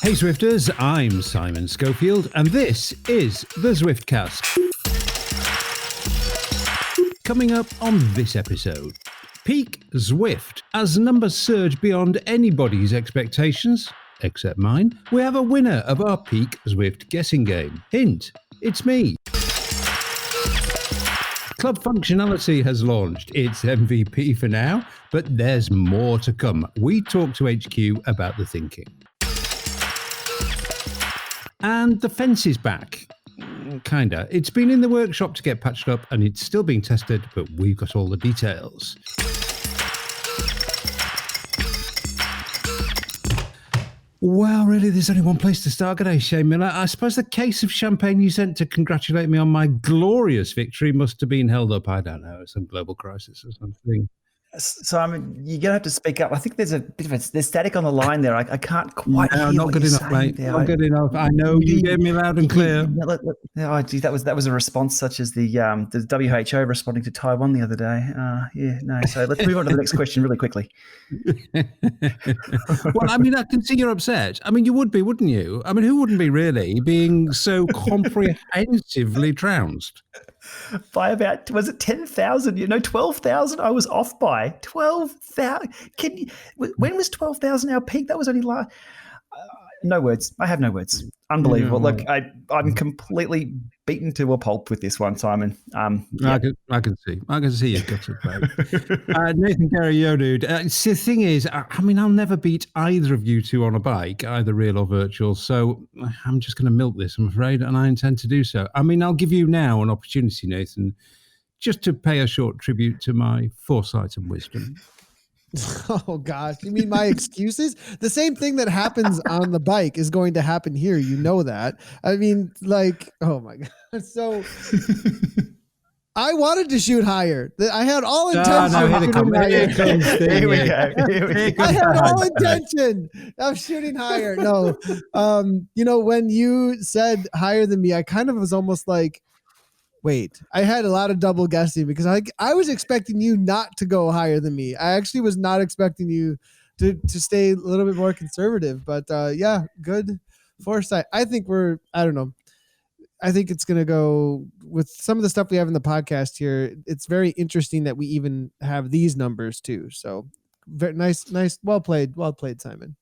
Hey Zwifters, I'm Simon Schofield, and this is the Zwiftcast. Coming up on this episode, Peak Zwift. As numbers surge beyond anybody's expectations, except mine, we have a winner of our Peak Zwift guessing game. Hint, it's me. Club Functionality has launched its MVP for now, but there's more to come. We talk to HQ about the thinking. And the fence is back. Kinda. It's been in the workshop to get patched up and it's still being tested, but we've got all the details. Well, really, there's only one place to start today, Shane Miller. I suppose the case of champagne you sent to congratulate me on my glorious victory must have been held up, I don't know, some global crisis or something. Simon, you're going to have to speak up. I think there's a bit of there's static on the line there. I can't quite hear not what good you're enough, saying mate. there. Not good enough. I know you gave me loud and clear. Oh, gee, that was a response such as the WHO responding to Taiwan the other day. So let's move on to the next question really quickly. Well, I mean, I can see you're upset. I mean, you would be, wouldn't you? I mean, who wouldn't be really, being so comprehensively trounced? By about, was it 10,000? 12,000. I was off by 12,000. When was 12,000 our peak? That was only last. No words. I have no words. Unbelievable. No. Look, I'm completely beaten to a pulp with this one, Simon. I can see you've got it, mate. Nathan Gary, yo, dude. The thing is, I mean, I'll never beat either of you two on a bike, either real or virtual. So I'm just going to milk this, I'm afraid, and I intend to do so. I mean, I'll give you now an opportunity, Nathan, just to pay a short tribute to my foresight and wisdom. Oh gosh, you mean my excuses? The same thing that happens on the bike is going to happen here. You know that. I mean, like, oh my god. So I wanted to shoot higher. I had all intention of shooting higher. Here we go. I had all intention of shooting higher. No, when you said higher than me, I kind of was almost like, wait, I had a lot of double guessing because I was expecting you not to go higher than me. I actually was not expecting you to stay a little bit more conservative, but yeah, good foresight. I think I don't know. I think it's going to go with some of the stuff we have in the podcast here. It's very interesting that we even have these numbers too. So very nice. Well played, Simon.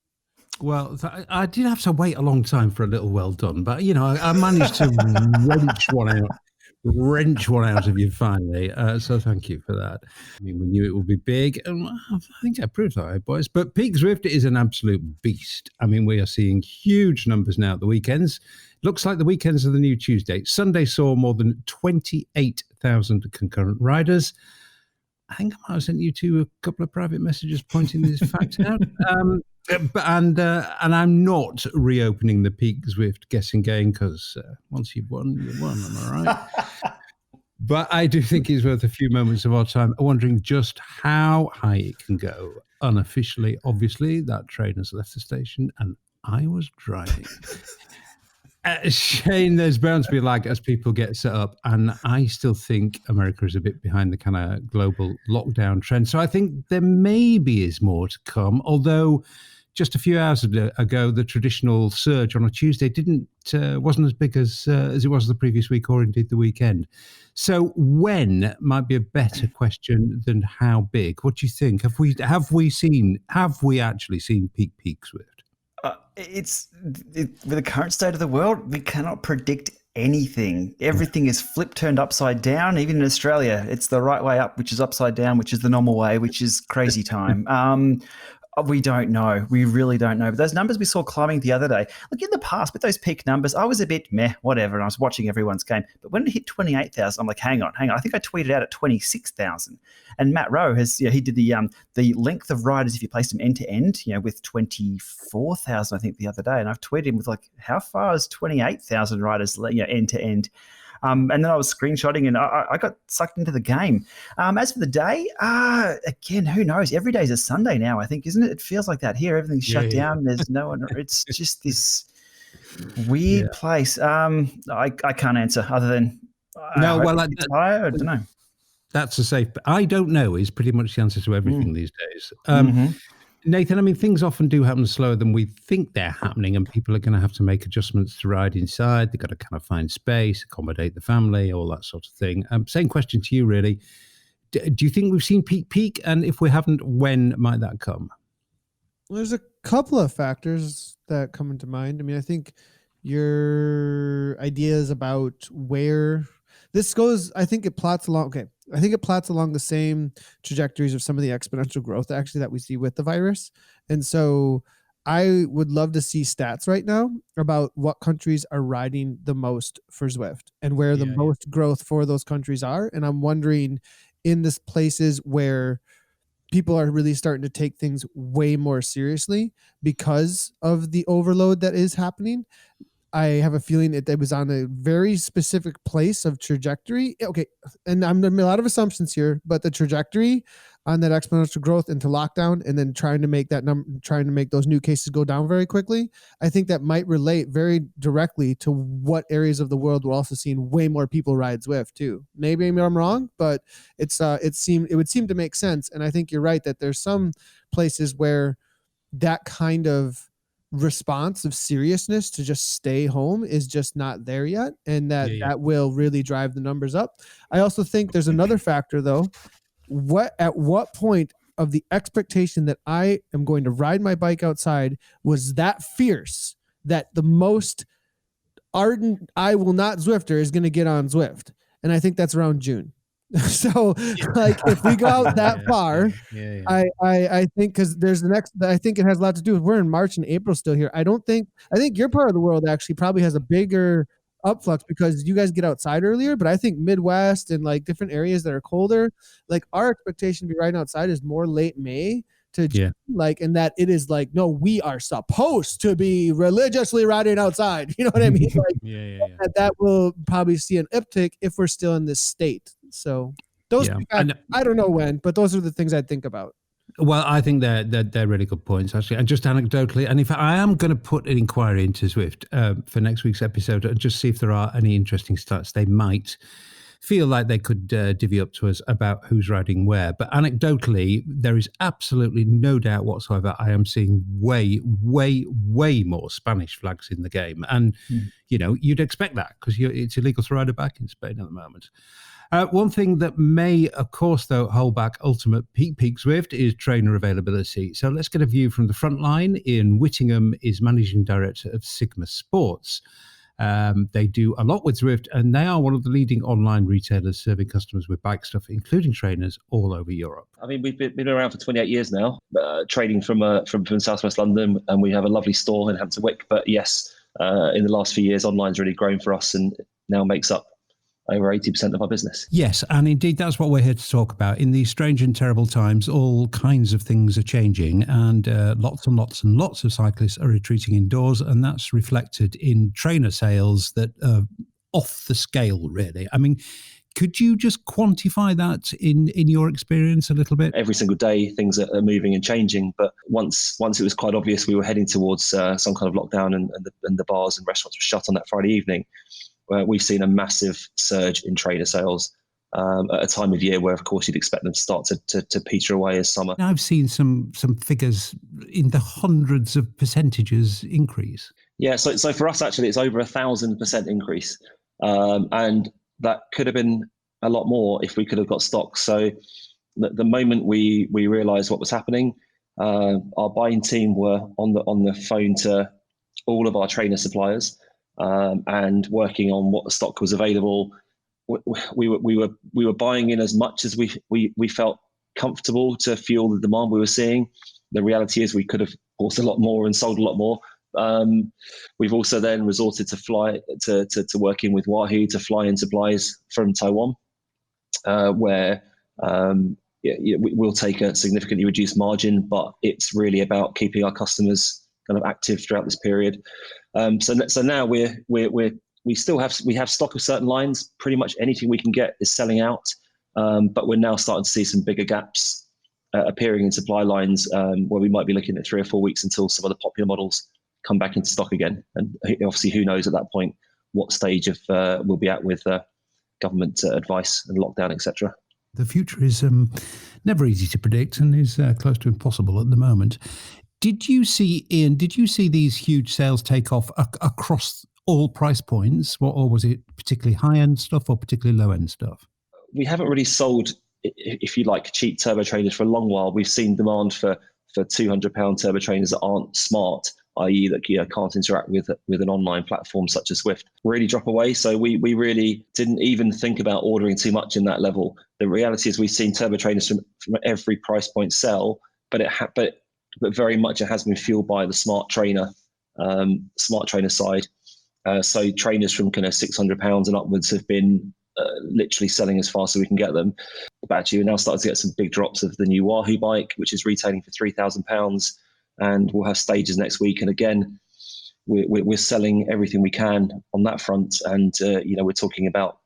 Well, I did have to wait a long time for a little well done, but I managed to wrench one out of you finally. So thank you for that. I mean, we knew it would be big, and I think I proved that, boys. But Peak Zwift is an absolute beast. I mean, we are seeing huge numbers now at the weekends. Looks like the weekends are the new Tuesday. Sunday saw more than 28,000 concurrent riders. I think I might have sent you two a couple of private messages pointing this fact out. And I'm not reopening the Peak Zwift guessing game because once you've won, you won. Am I right? But I do think it's worth a few moments of our time wondering just how high it can go. Unofficially, obviously, that train has left the station and I was driving. Shane, there's bound to be a lag as people get set up, and I still think America is a bit behind the kind of global lockdown trend. So I think there maybe is more to come, although just a few hours ago, the traditional surge on a Tuesday wasn't as big as it was the previous week or indeed the weekend. So when might be a better question than how big? What do you think? Have we actually seen peak Zwift? With the current state of the world, we cannot predict anything. Everything is turned upside down. Even in Australia, it's the right way up, which is upside down, which is the normal way, which is crazy time. We don't know. We really don't know. But those numbers we saw climbing the other day, look, in the past with those peak numbers, I was a bit meh, whatever, and I was watching everyone's game. But when it hit 28,000, I'm like, hang on. I think I tweeted out at 26,000. And Matt Rowe he did the length of riders if you placed them end to end, with 24,000, I think, the other day. And I've tweeted him with like, how far is 28,000 riders, end to end? And then I was screenshotting and I got sucked into the game. As for the day, again, who knows? Every day is a Sunday now, I think, isn't it? It feels like that here. Everything's shut down. There's no one. It's just this weird place. I can't answer other than I don't know. That's a safe. I don't know is pretty much the answer to everything these days. Nathan, I mean, things often do happen slower than we think they're happening, and people are going to have to make adjustments to ride inside. They've got to kind of find space, accommodate the family, all that sort of thing. Same question to you, really. Do you think we've seen peak? And if we haven't, when might that come? There's a couple of factors that come into mind. I mean, I think your ideas about where this goes, I think it plots along. Okay. I think it plots along the same trajectories of some of the exponential growth actually that we see with the virus. And so I would love to see stats right now about what countries are riding the most for Zwift and where the most growth for those countries are. And I'm wondering in this places where people are really starting to take things way more seriously because of the overload that is happening. I have a feeling it was on a very specific place of trajectory. Okay. And I'm making a lot of assumptions here, but the trajectory on that exponential growth into lockdown and then trying to make those new cases go down very quickly. I think that might relate very directly to what areas of the world we're also seeing way more people ride Zwift too. Maybe I'm wrong, but it would seem to make sense. And I think you're right that there's some places where that kind of response of seriousness to just stay home is just not there yet, and that will really drive the numbers up. I also think there's another factor though. At what point of the expectation that I am going to ride my bike outside was that fierce that the most ardent I will not Zwifter is going to get on Zwift? And I think that's around June. So like if we go out that far, I think because there's I think it has a lot to do with we're in March and April still here. I think your part of the world actually probably has a bigger upflux because you guys get outside earlier, but I think Midwest and like different areas that are colder, like our expectation to be riding outside is more late May to June, like, and that it is like, no, we are supposed to be religiously riding outside. You know what I mean? Like, that will probably see an uptick if we're still in this state. So those, I don't know when, but those are the things I'd think about. Well, I think they're really good points, actually. And just anecdotally, and if I am going to put an inquiry into Zwift for next week's episode and just see if there are any interesting stats they might feel like they could divvy up to us about who's riding where. But anecdotally, there is absolutely no doubt whatsoever I am seeing way, way, way more Spanish flags in the game. And, you'd expect that because it's illegal to ride a bike in Spain at the moment. One thing that may, of course, though, hold back ultimate peak Zwift is trainer availability. So let's get a view from the front line. Ian Whittingham is managing director of Sigma Sports. They do a lot with Zwift, and they are one of the leading online retailers serving customers with bike stuff, including trainers all over Europe. I mean, we've been around for 28 years now, trading from Southwest London, and we have a lovely store in Hampton Wick. But yes, in the last few years, online's really grown for us and now makes up over 80% of our business. Yes, and indeed that's what we're here to talk about. In these strange and terrible times, all kinds of things are changing, and lots and lots and lots of cyclists are retreating indoors, and that's reflected in trainer sales that are off the scale, really. I mean, could you just quantify that in your experience a little bit? Every single day, things are moving and changing. But once it was quite obvious we were heading towards some kind of lockdown and the bars and restaurants were shut on that Friday evening, we've seen a massive surge in trainer sales at a time of year where, of course, you'd expect them to start to peter away as summer. I've seen some figures in the hundreds of percentages increase. Yeah, so for us, actually, it's over 1,000% increase. And that could have been a lot more if we could have got stock. So the moment we realised what was happening, our buying team were on the phone to all of our trainer suppliers, and working on what the stock was available. We were buying in as much as we felt comfortable to fuel the demand we were seeing. The reality is we could have bought a lot more and sold a lot more. We've also then resorted to fly to working with Wahoo to fly in supplies from Taiwan, where we'll take a significantly reduced margin, but it's really about keeping our customers kind of active throughout this period. So now we have stock of certain lines. Pretty much anything we can get is selling out, but we're now starting to see some bigger gaps appearing in supply lines, where we might be looking at 3 or 4 weeks until some of the popular models come back into stock again. And obviously, who knows at that point what stage of we'll be at with government advice and lockdown, etc. The future is never easy to predict and is close to impossible at the moment. Did you see, Ian, these huge sales take off across all price points, or was it particularly high-end stuff or particularly low-end stuff? We haven't really sold, if you like, cheap turbo trainers for a long while. We've seen demand for £200 turbo trainers that aren't smart, i.e. that can't interact with an online platform such as Zwift, really drop away. So we really didn't even think about ordering too much in that level. The reality is we've seen turbo trainers from every price point sell, but very much it has been fueled by the smart trainer side. So trainers from kind of £600 and upwards have been literally selling as fast as we can get them. But actually, we're now starting to get some big drops of the new Wahoo bike, which is retailing for £3,000, and we'll have stages next week. And again, we're selling everything we can on that front, and we're talking about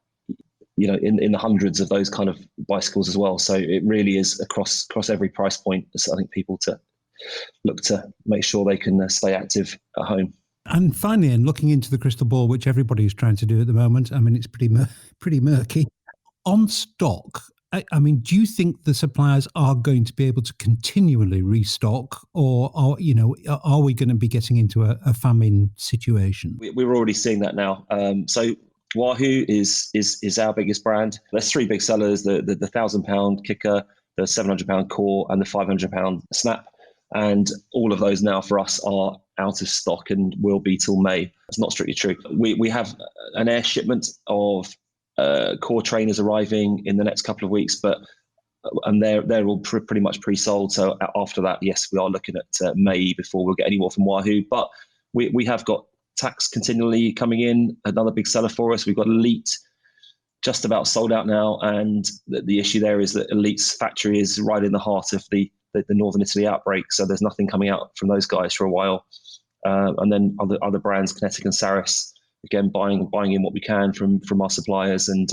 in the hundreds of those kind of bicycles as well. So it really is across every price point. So I think people to look to make sure they can stay active at home. And finally, and looking into the crystal ball, which everybody is trying to do at the moment, I mean, it's pretty murky. On stock, I mean, do you think the suppliers are going to be able to continually restock, or are we going to be getting into a famine situation? We're already seeing that now. So Wahoo is our biggest brand. There's three big sellers: the £1,000 Kicker, the £700 Core, and the £500 Snap. And all of those now for us are out of stock and will be till May. It's not strictly true. We have an air shipment of Core trainers arriving in the next couple of weeks, and they're all pretty much pre-sold. So after that, yes, we are looking at May before we'll get any more from Wahoo. But we have got Tacx continually coming in, another big seller for us. We've got Elite just about sold out now, and the issue there is that Elite's factory is right in the heart of the Northern Italy outbreak, so there's nothing coming out from those guys for a while. And then other brands, Kinetic and Saris, again buying in what we can from our suppliers, and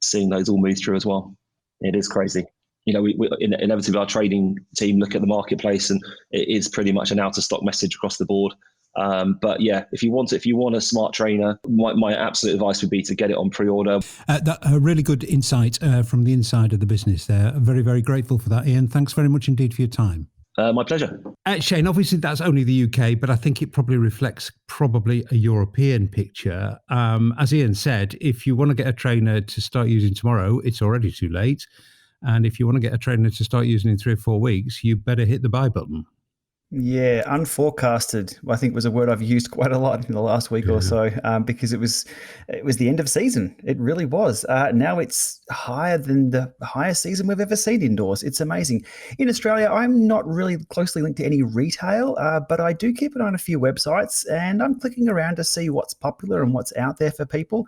seeing those all move through as well. It is crazy. We inevitably our trading team look at the marketplace, and it is pretty much an out of stock message across the board. But yeah, if you want a smart trainer, my absolute advice would be to get it on pre-order. A really good insight from the inside of the business there. Very, very grateful for that, Ian. Thanks very much indeed for your time. My pleasure. Shane, obviously that's only the UK, but I think it probably reflects a European picture. As Ian said, if you want to get a trainer to start using tomorrow, it's already too late. And if you want to get a trainer to start using in 3 or 4 weeks, you better hit the buy button. Yeah, unforecasted, I think, was a word I've used quite a lot in the last week or so, because it was the end of season. It really was. Now it's higher than the highest season we've ever seen indoors. It's amazing. In Australia, I'm not really closely linked to any retail, but I do keep an eye on a few websites, and I'm clicking around to see what's popular and what's out there for people.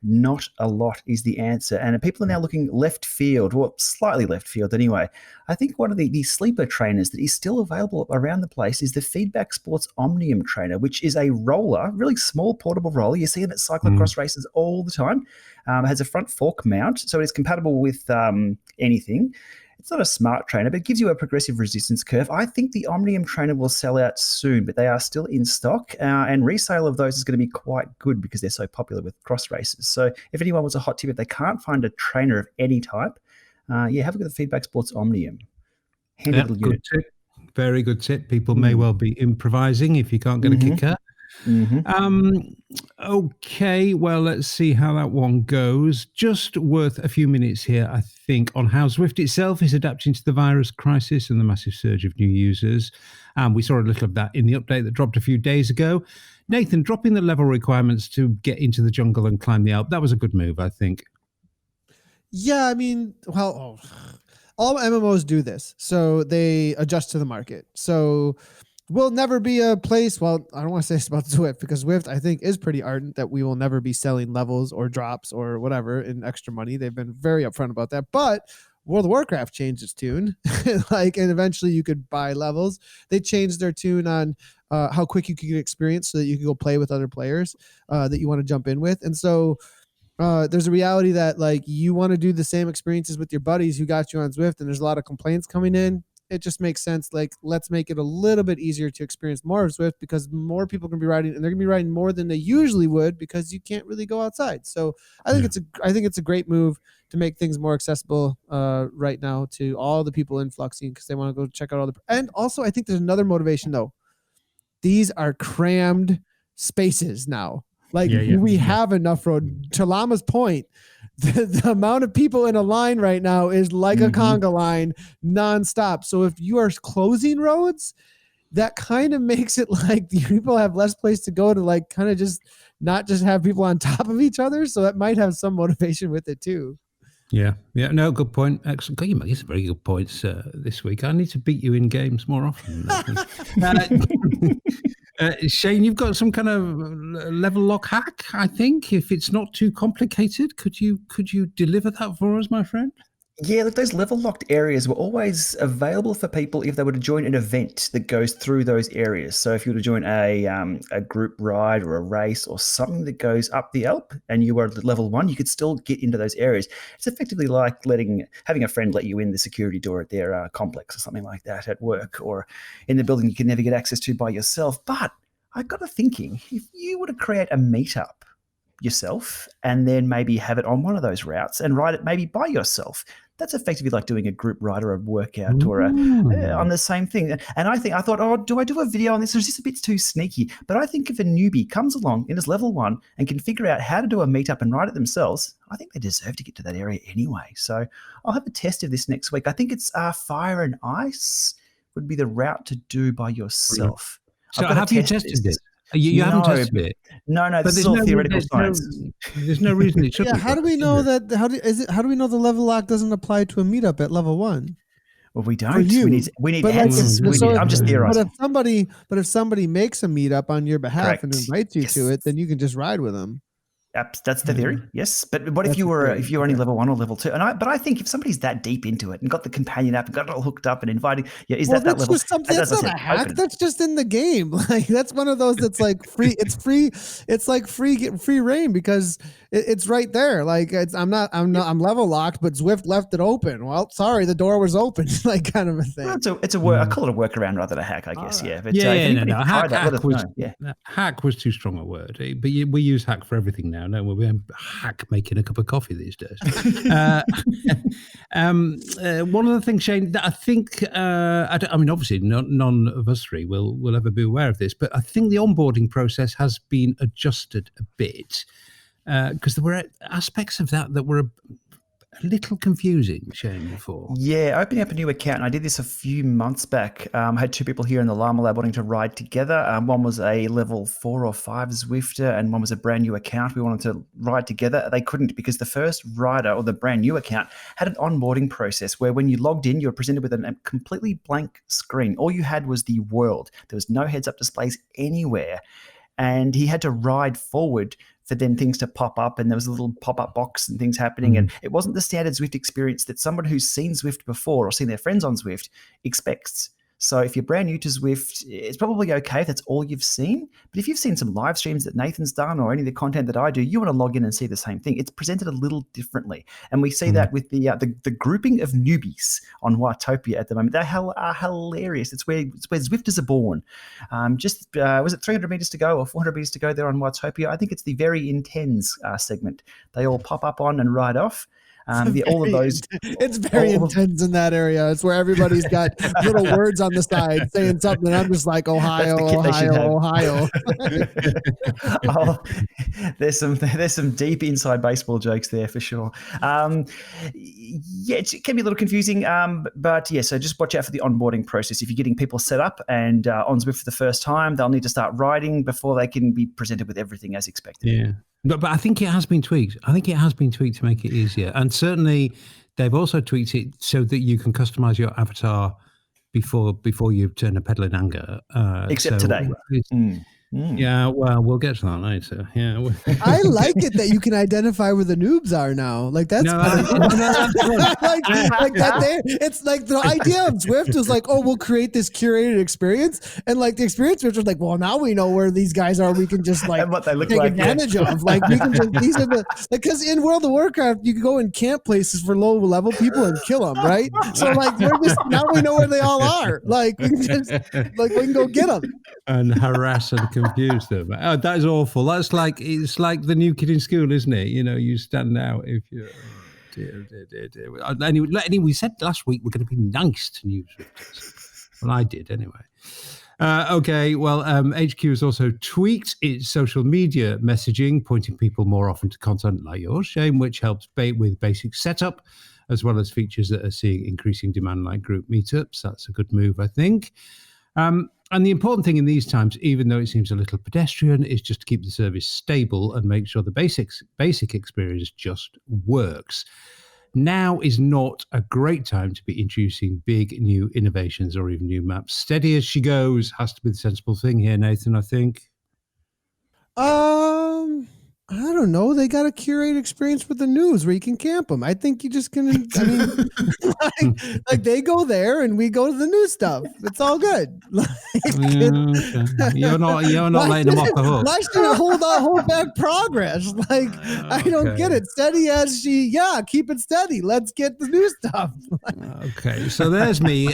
Not a lot is the answer. And people are now looking left field, or slightly left field anyway. I think one of the sleeper trainers that is still available around the place is the Feedback Sports Omnium trainer, which is a roller, really small portable roller. You see it at cyclocross races all the time. It has a front fork mount, so it's compatible with anything. It's not a smart trainer, but it gives you a progressive resistance curve. I think the Omnium trainer will sell out soon, but they are still in stock, and resale of those is going to be quite good because they're so popular with cross races. So if anyone wants a hot tip, if they can't find a trainer of any type, have a look at the Feedback Sports Omnium. Handy little unit. Good tip. Very good tip. People may well be improvising if you can't get a kicker. Okay, well, let's see how that one goes. Just worth a few minutes here, I think, on how Zwift itself is adapting to the virus crisis and the massive surge of new users. We saw a little of that in the update that dropped a few days ago. Nathan, dropping the level requirements to get into the jungle and climb the Alp, that was a good move, I think. Yeah, I mean, all MMOs do this, so they adjust to the market. So will never be a place, well, I don't want to say this about Zwift, because Zwift, I think, is pretty ardent that we will never be selling levels or drops or whatever in extra money. They've been very upfront about that. But World of Warcraft changed its tune, and eventually you could buy levels. They changed their tune on how quick you could get experience so that you could go play with other players that you want to jump in with. And so there's a reality that you want to do the same experiences with your buddies who got you on Zwift, and there's a lot of complaints coming in. It just makes sense. Let's make it a little bit easier to experience more of Zwift, because more people can be riding, and they're gonna be riding more than they usually would because you can't really go outside. So I think it's a great move to make things more accessible right now to all the people influxing because they want to go check out all the. And also, I think there's another motivation though. These are crammed spaces now. Like we have enough road. To Llama's point, the amount of people in a line right now is like a conga line nonstop. So if you are closing roads, that kind of makes it like the people have less place to go to, like kind of just not just have people on top of each other. So that might have some motivation with it too. Yeah. No, good point. Excellent. God, you make some very good points this week. I need to beat you in games more often. Shane, you've got some kind of level lock hack, I think. If it's not too complicated, could you deliver that for us, my friend? Yeah, look, those level locked areas were always available for people if they were to join an event that goes through those areas. So if you were to join a group ride or a race or something that goes up the Alp and you were at level 1, you could still get into those areas. It's effectively like having a friend let you in the security door at their complex or something like that at work or in the building you can never get access to by yourself. But I got to thinking, if you were to create a meetup yourself and then maybe have it on one of those routes and ride it maybe by yourself, that's effectively like doing a group ride or a workout or on the same thing. And I thought, oh, do I do a video on this or is this a bit too sneaky? But I think if a newbie comes along in his level 1 and can figure out how to do a meetup and ride it themselves, I think they deserve to get to that area anyway. So I'll have a test of this next week. I think it's fire and ice would be the route to do by yourself. So have you tested this? You haven't tested it? No, this is all theoretical science. There's no reason it should. Yeah, how do we know that? How do we know the level lock doesn't apply to a meetup at level 1? Well, we don't. We need heads. I'm just theorizing. But if somebody makes a meetup on your behalf Correct. and invites you to it, then you can just ride with them. That's the theory, yes. But what if you were only level 1 or level 2? But I think if somebody's that deep into it and got the companion app and got it all hooked up and inviting, that level? That's not a hack. That's just in the game. Like that's one of those that's like free. It's free. It's like free reign because it's right there. Like I'm level locked, but Zwift left it open. Well, sorry, the door was open. Like kind of a thing. Well, I call it a workaround rather than a hack, I guess. Yeah. But hack was too strong a word. But we use hack for everything now. No, we hack making a cup of coffee these days. One of the things, Shane, that I think, obviously none of us three will ever be aware of this, but I think the onboarding process has been adjusted a bit because there were aspects of that were a little confusing, Shane, before. Yeah, opening up a new account, and I did this a few months back. I had 2 people here in the Llama Lab wanting to ride together. One was a level 4 or 5 Zwifter, and one was a brand new account. We wanted to ride together. They couldn't because the first rider or the brand new account had an onboarding process where when you logged in, you were presented with a completely blank screen. All you had was the world. There was no heads-up displays anywhere. And he had to ride forward for then things to pop up, and there was a little pop-up box and things happening. And it wasn't the standard Zwift experience that someone who's seen Zwift before or seen their friends on Zwift expects. So if you're brand new to Zwift, it's probably okay if that's all you've seen. But if you've seen some live streams that Nathan's done or any of the content that I do, you want to log in and see the same thing. It's presented a little differently. And we see that with the grouping of newbies on Watopia at the moment. They are hilarious. It's where Zwifters are born. Was it 300 meters to go or 400 meters to go there on Watopia? I think it's the very intense segment. They all pop up on and ride off. All of those. It's very intense in that area. It's where everybody's got little words on the side saying something. And I'm just like, Ohio. There's some deep inside baseball jokes there for sure. It can be a little confusing. But yeah, so just watch out for the onboarding process. If you're getting people set up and on Zwift for the first time, they'll need to start riding before they can be presented with everything as expected. Yeah. But I think it has been tweaked. I think it has been tweaked to make it easier. And certainly they've also tweaked it so that you can customize your avatar before you turn a pedal in anger. Except today. Yeah, well, we'll get to that later. Yeah, I like it that you can identify where the noobs are now. Like that's like that. It's like the idea of Zwift was like, oh, we'll create this curated experience, and like the experience was like, well, now we know where these guys are. We can just like and what they look take like, advantage of. Like we can just these are the because in World of Warcraft you can go in camp places for low level people and kill them, right? So like now we know where they all are. Like we can go get them and harass and confuse them. Oh, that is awful. It's like the new kid in school, isn't it? You stand out if you dear. Anyway, we said last week we're going to be nice to news Zwifters. Well, I did anyway. Okay, well, HQ has also tweaked its social media messaging, pointing people more often to content like yours, Shane, which helps with basic setup, as well as features that are seeing increasing demand like group meetups. That's a good move, I think. And the important thing in these times, even though it seems a little pedestrian, is just to keep the service stable and make sure the basic experience just works. Now is not a great time to be introducing big new innovations or even new maps. Steady as she goes has to be the sensible thing here, Nathan, I think. I don't know. They got a curated experience with the news where you can camp them. I think you just can. I mean, like they go there and we go to the news stuff. It's all good. Okay. You're not letting them off the hook. Why should you hold back progress? Like I don't get it. Steady as she. Yeah, keep it steady. Let's get the new stuff. Okay, so there's me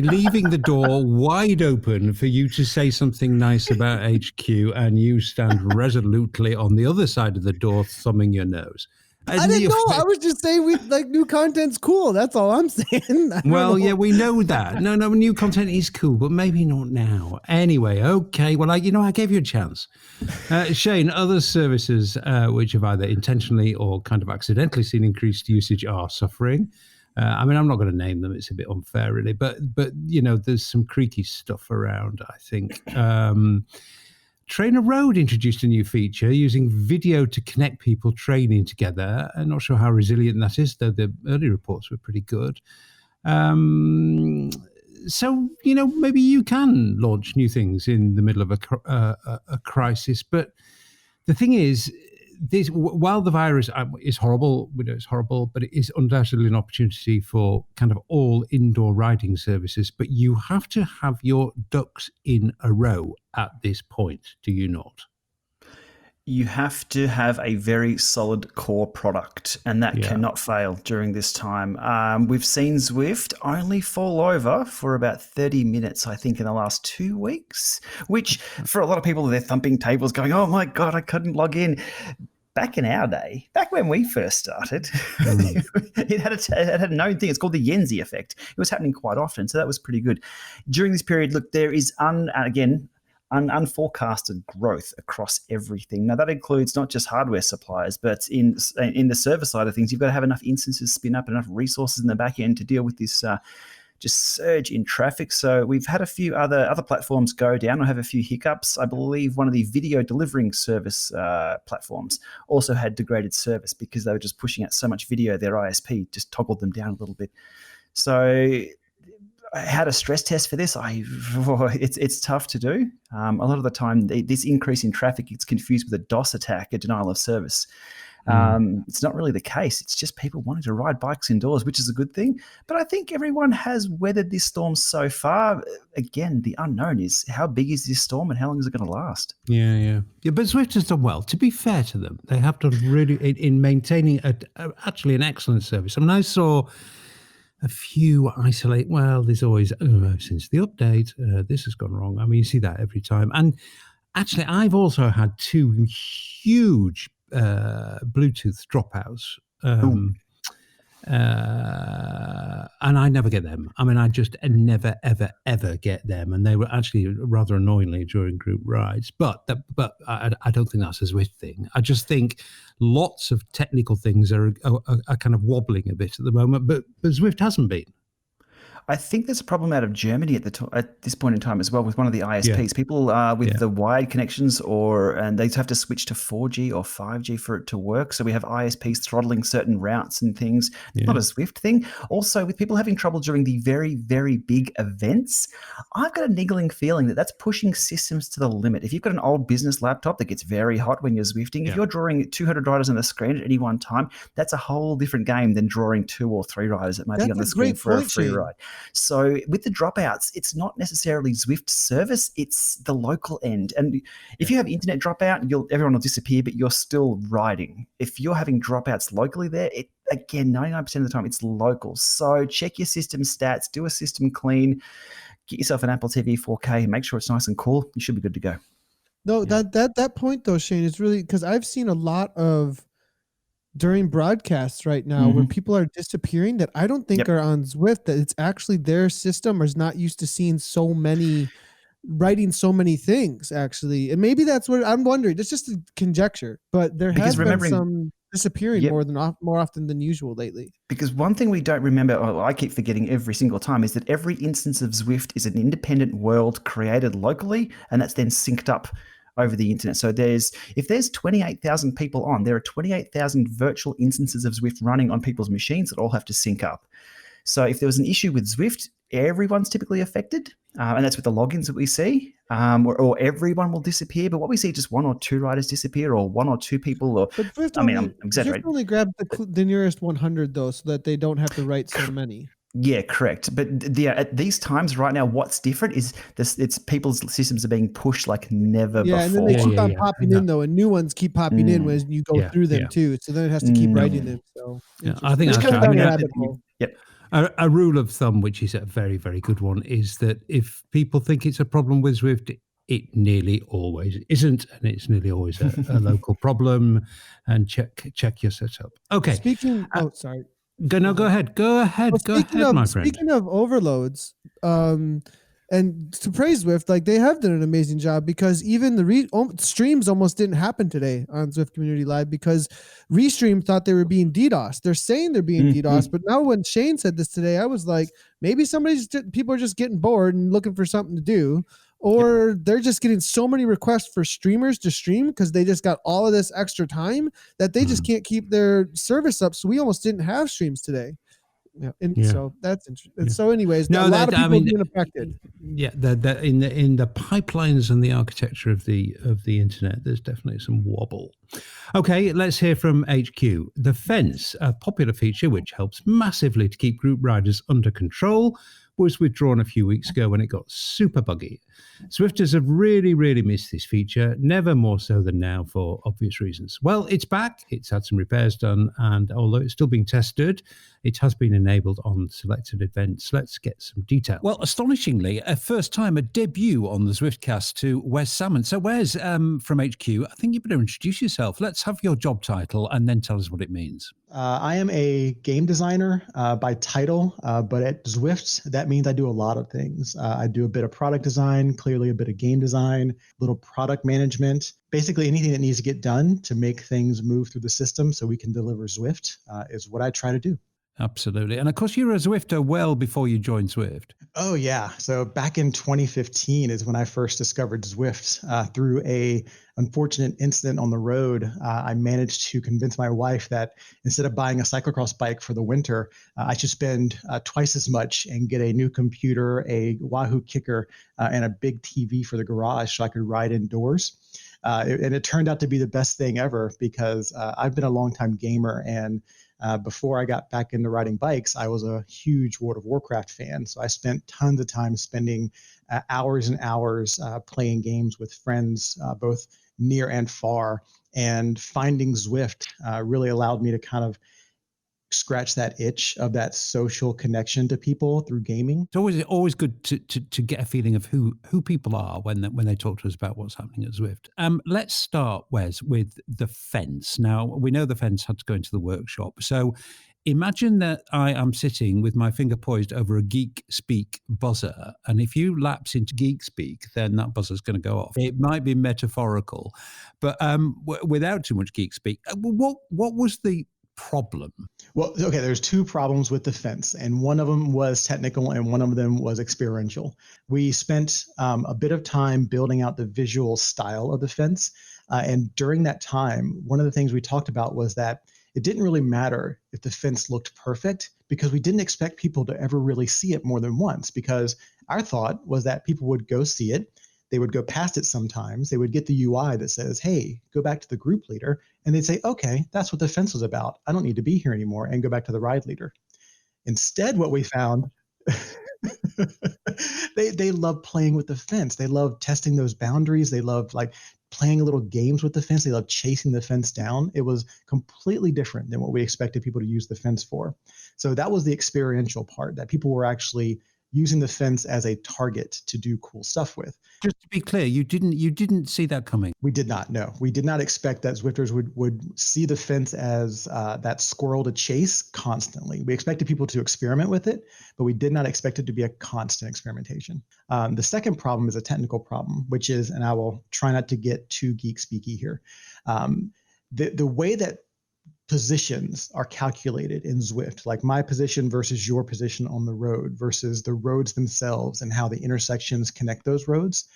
leaving the door wide open for you to say something nice about HQ, and you stand resolutely on the other side of the door thumbing your nose. I didn't know. I was just saying we like new content's cool. That's all I'm saying. Well, yeah, we know that. No, new content is cool, but maybe not now. Anyway, okay. Well, I gave you a chance. Shane, other services which have either intentionally or kind of accidentally seen increased usage are suffering. I mean, I'm not going to name them. It's a bit unfair, really. But there's some creaky stuff around, I think. Trainer Road introduced a new feature using video to connect people training together. I'm not sure how resilient that is, though the early reports were pretty good. So, maybe you can launch new things in the middle of a crisis. But the thing is, while the virus is horrible, we know it's horrible, but it is undoubtedly an opportunity for kind of all indoor riding services. But you have to have your ducks in a row at this point, do you not? You have to have a very solid core product, and that cannot fail during this time. We've seen Zwift only fall over for about 30 minutes, I think, in the last 2 weeks, which for a lot of people, they're thumping tables going, oh my God, I couldn't log in. Back in our day, back when we first started, it had a known thing. It's called the Yenzi effect. It was happening quite often, so that was pretty good. During this period, look, there is unforecasted growth across everything. Now, that includes not just hardware suppliers, but in the server side of things, you've got to have enough instances spin up, enough resources in the back end to deal with this just surge in traffic. So we've had a few other platforms go down or have a few hiccups. I believe one of the video delivering service platforms also had degraded service because they were just pushing out so much video. Their ISP just toggled them down a little bit. So I had a stress test for this. It's tough to do. A lot of the time, this increase in traffic gets confused with a DOS attack, a denial of service. It's not really the case. It's just people wanting to ride bikes indoors, which is a good thing. But I think everyone has weathered this storm so far. Again, the unknown is how big is this storm and how long is it going to last? Yeah. But Zwift has done well. To be fair to them, they have done really in maintaining actually an excellent service. I mean, I saw a few isolate. Well, there's always since the update, this has gone wrong. I mean, you see that every time. And actually, I've also had 2 huge Bluetooth dropouts, and I never get them. I mean, I just never, ever get them, and they were actually rather annoyingly during group rides. But I don't think that's a Zwift thing. I just think lots of technical things are kind of wobbling a bit at the moment, but Zwift hasn't been. I think there's a problem out of Germany at this point in time as well with one of the ISPs. Yeah. People with the wired connections and they have to switch to 4G or 5G for it to work. So we have ISPs throttling certain routes and things. It's not a Zwift thing. Also, with people having trouble during the very, very big events, I've got a niggling feeling that that's pushing systems to the limit. If you've got an old business laptop that gets very hot when you're Zwifting, if you're drawing 200 riders on the screen at any one time, that's a whole different game than drawing 2 or 3 riders that might be on the screen for a free ride. So with the dropouts, it's not necessarily Zwift service, it's the local end. And if you have internet dropout, everyone will disappear, but you're still riding. If you're having dropouts locally there, again, 99% of the time, it's local. So check your system stats, do a system clean, get yourself an Apple TV 4K, make sure it's nice and cool. You should be good to go. No, that point though, Shane, is really because I've seen a lot of during broadcasts right now where people are disappearing that I don't think are on Zwift, that it's actually their system is not used to seeing writing so many things actually. And maybe that's what I'm wondering. It's just a conjecture, but there has been some disappearing more often than usual lately. Because one thing we don't remember, or I keep forgetting every single time, is that every instance of Zwift is an independent world created locally, and that's then synced up over the internet. So if there's 28,000 people on, there are 28,000 virtual instances of Zwift running on people's machines that all have to sync up. So if there was an issue with Zwift, everyone's typically affected, and that's with the logins that we see, or everyone will disappear. But what we see, just one or two riders disappear, or one or two people. Or I'm exaggerating. Zwift only grab the nearest 100 though, so that they don't have to write so many. Yeah, correct. But at these times right now, what's different is it's people's systems are being pushed like never before. Yeah, and then they keep on popping in though, and new ones keep popping in as you go through them too. So then it has to keep writing them. So I think that's right. A rule of thumb, which is a very, very good one, is that if people think it's a problem with Zwift, it nearly always isn't, and it's nearly always a local problem. And check your setup. Okay. Sorry. Go ahead. Go ahead, my friend. Speaking of overloads, and to praise Zwift, like they have done an amazing job, because even the streams almost didn't happen today on Zwift Community Live because Restream thought they were being DDoS. They're saying they're being DDoS, but now when Shane said this today, I was like, maybe people are just getting bored and looking for something to do. Or they're just getting so many requests for streamers to stream because they just got all of this extra time that they just can't keep their service up. So we almost didn't have streams today. So that's interesting. So anyways, a lot of people being affected. Yeah, in the pipelines and the architecture of the internet, there's definitely some wobble. Okay, let's hear from HQ. The fence, a popular feature which helps massively to keep group riders under control, was withdrawn a few weeks ago when it got super buggy. Zwifters have really, really missed this feature, never more so than now for obvious reasons. Well, it's back. It's had some repairs done, and although it's still being tested, it has been enabled on selected events. Let's get some detail. Well, astonishingly, a debut on the Zwiftcast to Wes Salmon. So Wes, from HQ, I think you better introduce yourself. Let's have your job title and then tell us what it means. I am a game designer by title, but at Zwift, that means I do a lot of things. I do a bit of product design, clearly a bit of game design, a little product management, basically anything that needs to get done to make things move through the system so we can deliver Zwift is what I try to do. Absolutely. And of course, you were a Zwifter well before you joined Zwift. Oh, yeah. So back in 2015 is when I first discovered Zwift through a unfortunate incident on the road. I managed to convince my wife that instead of buying a cyclocross bike for the winter, I should spend twice as much and get a new computer, a Wahoo kicker, and a big TV for the garage so I could ride indoors. And it turned out to be the best thing ever because I've been a longtime gamer, and before I got back into riding bikes, I was a huge World of Warcraft fan. So I spent tons of time spending hours and hours playing games with friends, both near and far. And finding Zwift really allowed me to kind of scratch that itch of that social connection to people through gaming. It's always good to get a feeling of who people are when they talk to us about what's happening at Zwift. Let's start, Wes, with the fence. Now, we know the fence had to go into the workshop. So imagine that I am sitting with my finger poised over a Geek Speak buzzer. And if you lapse into Geek Speak, then that buzzer's going to go off. It might be metaphorical, but without too much Geek Speak, what was the problem? Well, okay, there's two problems with the fence, and one of them was technical and one of them was experiential. We spent a bit of time building out the visual style of the fence, and during that time, one of the things we talked about was that it didn't really matter if the fence looked perfect because we didn't expect people to ever really see it more than once, because our thought was that people would go see it, they would go past it sometimes, they would get the UI that says, hey, go back to the group leader, and they'd say, okay, that's what the fence was about. I don't need to be here anymore, and go back to the ride leader. Instead, what we found, they love playing with the fence. They love testing those boundaries. They love like playing little games with the fence. They love chasing the fence down. It was completely different than what we expected people to use the fence for. So that was the experiential part, that people were actually using the fence as a target to do cool stuff with. Just to be clear, you didn't see that coming. We did not. No, we did not expect that Zwifters would see the fence as that squirrel to chase constantly. We expected people to experiment with it, but we did not expect it to be a constant experimentation. The second problem is a technical problem, which is, and I will try not to get too geek speaky here, the way that positions are calculated in Zwift, like my position versus your position on the road versus the roads themselves and how the intersections connect those roads,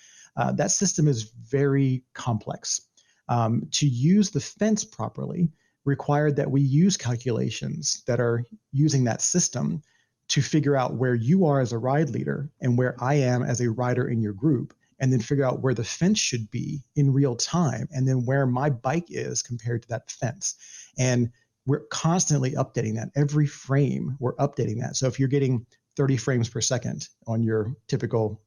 that system is very complex. To use the fence properly required that we use calculations that are using that system to figure out where you are as a ride leader and where I am as a rider in your group, and then figure out where the fence should be in real time, and then where my bike is compared to that fence. And we're constantly updating that. Every frame, we're updating that. So if you're getting 30 frames per second on your typical,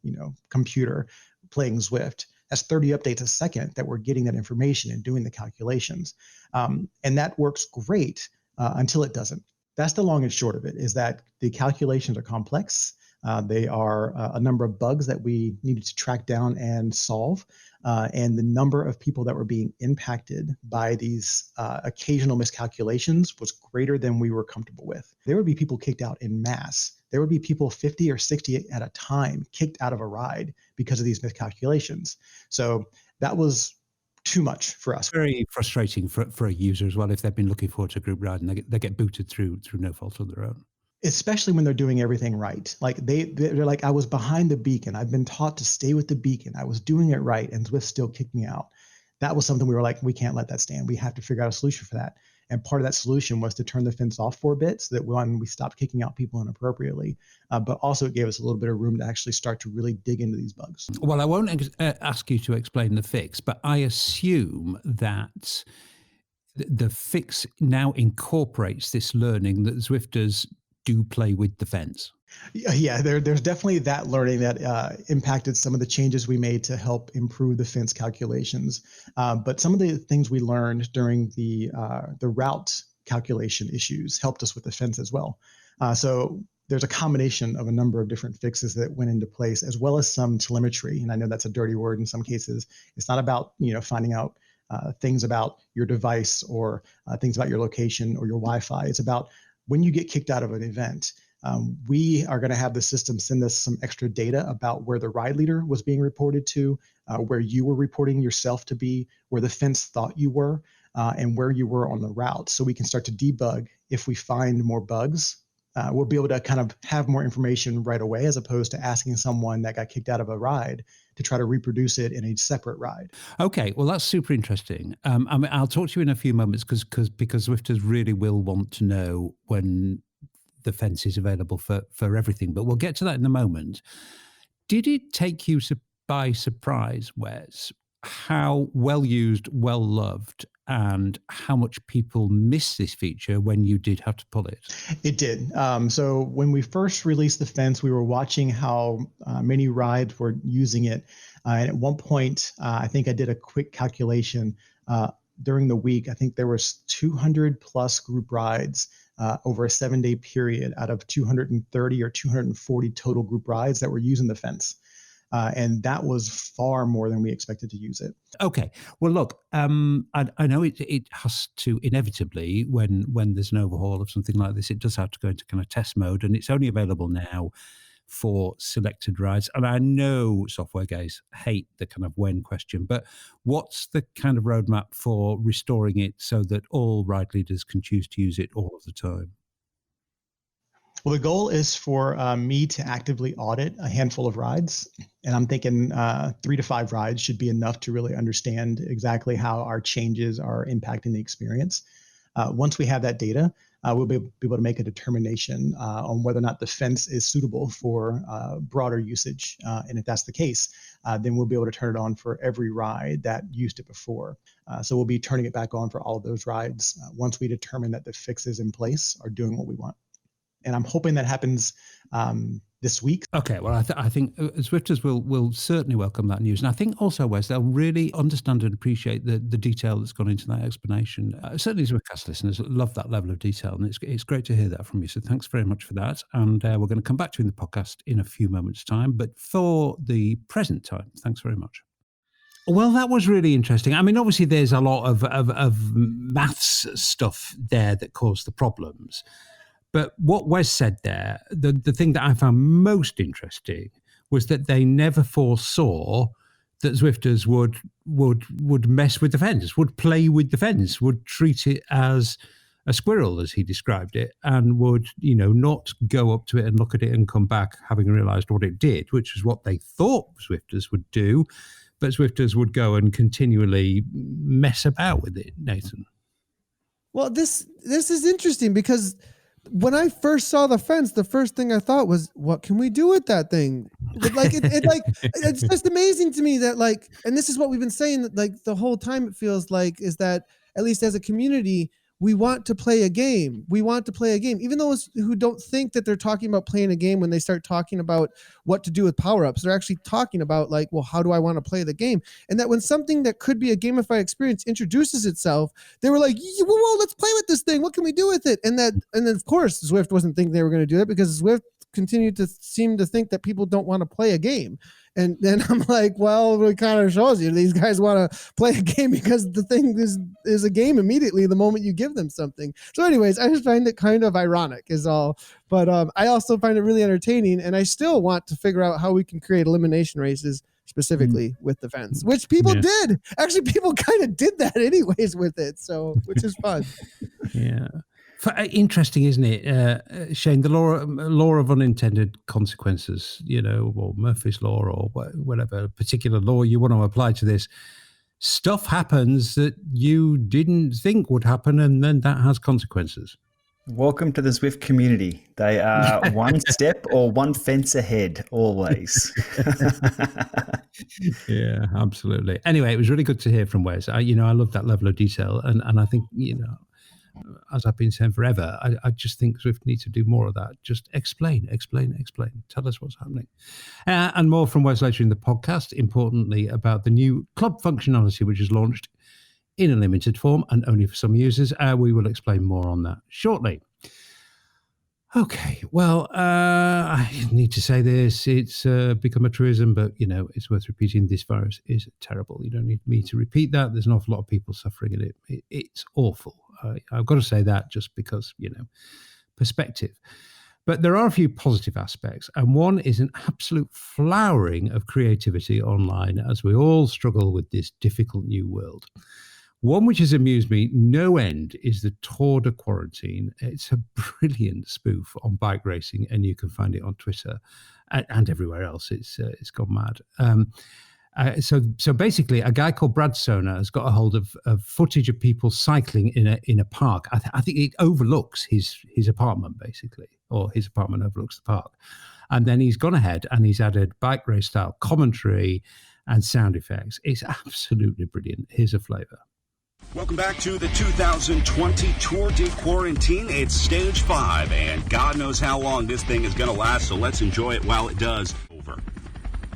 computer playing Zwift, that's 30 updates a second that we're getting that information and doing the calculations. And that works great until it doesn't. That's the long and short of it, is that the calculations are complex. They are a number of bugs that we needed to track down and solve. And the number of people that were being impacted by these occasional miscalculations was greater than we were comfortable with. There would be people kicked out in mass. There would be people 50 or 60 at a time kicked out of a ride because of these miscalculations. So that was too much for us. Very frustrating for a user as well if they've been looking forward to a group ride and they get booted through no fault of their own. Especially when they're doing everything right. Like they're like, I was behind the beacon. I've been taught to stay with the beacon. I was doing it right, and Zwift still kicked me out. That was something we were like, we can't let that stand. We have to figure out a solution for that. And part of that solution was to turn the fence off for a bit so that we stopped kicking out people inappropriately. But also it gave us a little bit of room to actually start to really dig into these bugs. Well, I won't ask you to explain the fix, but I assume that the fix now incorporates this learning that Zwifters do play with the fence. Yeah, there's definitely that learning that impacted some of the changes we made to help improve the fence calculations. But some of the things we learned during the route calculation issues helped us with the fence as well. So there's a combination of a number of different fixes that went into place, as well as some telemetry. And I know that's a dirty word in some cases. It's not about finding out things about your device or things about your location or your Wi-Fi. It's about when you get kicked out of an event, we are going to have the system send us some extra data about where the ride leader was being reported to, where you were reporting yourself to be, where the fence thought you were, and where you were on the route. So we can start to debug if we find more bugs. We'll be able to kind of have more information right away, as opposed to asking someone that got kicked out of a ride to try to reproduce it in a separate ride. Okay, well, that's super interesting. I'll talk to you in a few moments because Zwifters really will want to know when the fence is available for everything. But we'll get to that in a moment. Did it take you by surprise, Wes, how well used, well loved, and how much people miss this feature when you did have to pull it? It did. So when we first released the fence, we were watching how many rides were using it. And at one point, I think I did a quick calculation during the week. I think there was 200 plus group rides over a 7-day period out of 230 or 240 total group rides that were using the fence. And that was far more than we expected to use it. Okay. Well, look, I know it has to inevitably, when there's an overhaul of something like this, it does have to go into kind of test mode, and it's only available now for selected rides. And I know software guys hate the kind of when question, but what's the kind of roadmap for restoring it so that all ride leaders can choose to use it all of the time? Well, the goal is for me to actively audit a handful of rides. And I'm thinking 3 to 5 rides should be enough to really understand exactly how our changes are impacting the experience. Once we have that data, we'll be able to make a determination on whether or not the fence is suitable for broader usage. And if that's the case, then we'll be able to turn it on for every ride that used it before. So we'll be turning it back on for all of those rides once we determine that the fixes in place are doing what we want. And I'm hoping that happens this week. Okay, well, I think Zwifters will certainly welcome that news. And I think also, Wes, they'll really understand and appreciate the detail that's gone into that explanation. Certainly Zwiftcast listeners love that level of detail, and it's great to hear that from you. So thanks very much for that. And we're going to come back to you in the podcast in a few moments' time. But for the present time, thanks very much. Well, that was really interesting. I mean, obviously, there's a lot of maths stuff there that caused the problems. But what Wes said there, the thing that I found most interesting was that they never foresaw that Zwifters would mess with the fence, would play with the fence, would treat it as a squirrel, as he described it, and would, not go up to it and look at it and come back having realised what it did, which is what they thought Zwifters would do. But Zwifters would go and continually mess about with it, Nathan. Well, this is interesting because when I first saw the fence, the first thing I thought was, what can we do with that thing? It's just amazing to me that and this is what we've been saying the whole time, it feels like, is that at least as a community, we want to play a game. We want to play a game, even those who don't think that they're talking about playing a game when they start talking about what to do with power-ups. They're actually talking about how do I want to play the game? And that when something that could be a gamified experience introduces itself, they were like, whoa, let's play with this thing. What can we do with it? And then of course, Zwift wasn't thinking they were going to do that, because Zwift continued to seem to think that people don't want to play a game. And then I'm like, well, it kind of shows you these guys want to play a game because the thing is a game immediately the moment you give them something. So anyways, I just find it kind of ironic is all. But I also find it really entertaining. And I still want to figure out how we can create elimination races specifically with the fence, which people did. Actually, people kind of did that anyways with it. So, which is fun. Yeah. Interesting, isn't it, Shane? The law of unintended consequences, or Murphy's law, or whatever particular law you want to apply to this. Stuff happens that you didn't think would happen, and then that has consequences. Welcome to the Zwift community. They are one step or one fence ahead, always. Yeah, absolutely. Anyway, it was really good to hear from Wes. I love that level of detail, and I think, as I've been saying forever, I just think Zwift needs to do more of that. Just explain. Tell us what's happening. And more from Wes later in the podcast, importantly, about the new club functionality, which is launched in a limited form and only for some users. We will explain more on that shortly. Okay, well, I need to say this. It's become a truism, but, it's worth repeating. This virus is terrible. You don't need me to repeat that. There's an awful lot of people suffering in it. It's awful. I've got to say that just because, perspective. But there are a few positive aspects, and one is an absolute flowering of creativity online as we all struggle with this difficult new world. One which has amused me no end is the Tour de Quarantine. It's a brilliant spoof on bike racing, and you can find it on Twitter and everywhere else. It's gone mad. So basically, a guy called Brad Sona has got a hold of footage of people cycling in a park. I think it overlooks his apartment, basically, or his apartment overlooks the park. And then he's gone ahead and he's added bike race style commentary and sound effects. It's absolutely brilliant. Here's a flavor. Welcome back to the 2020 Tour de Quarantine. It's stage 5, and God knows how long this thing is going to last, so let's enjoy it while it does. Over.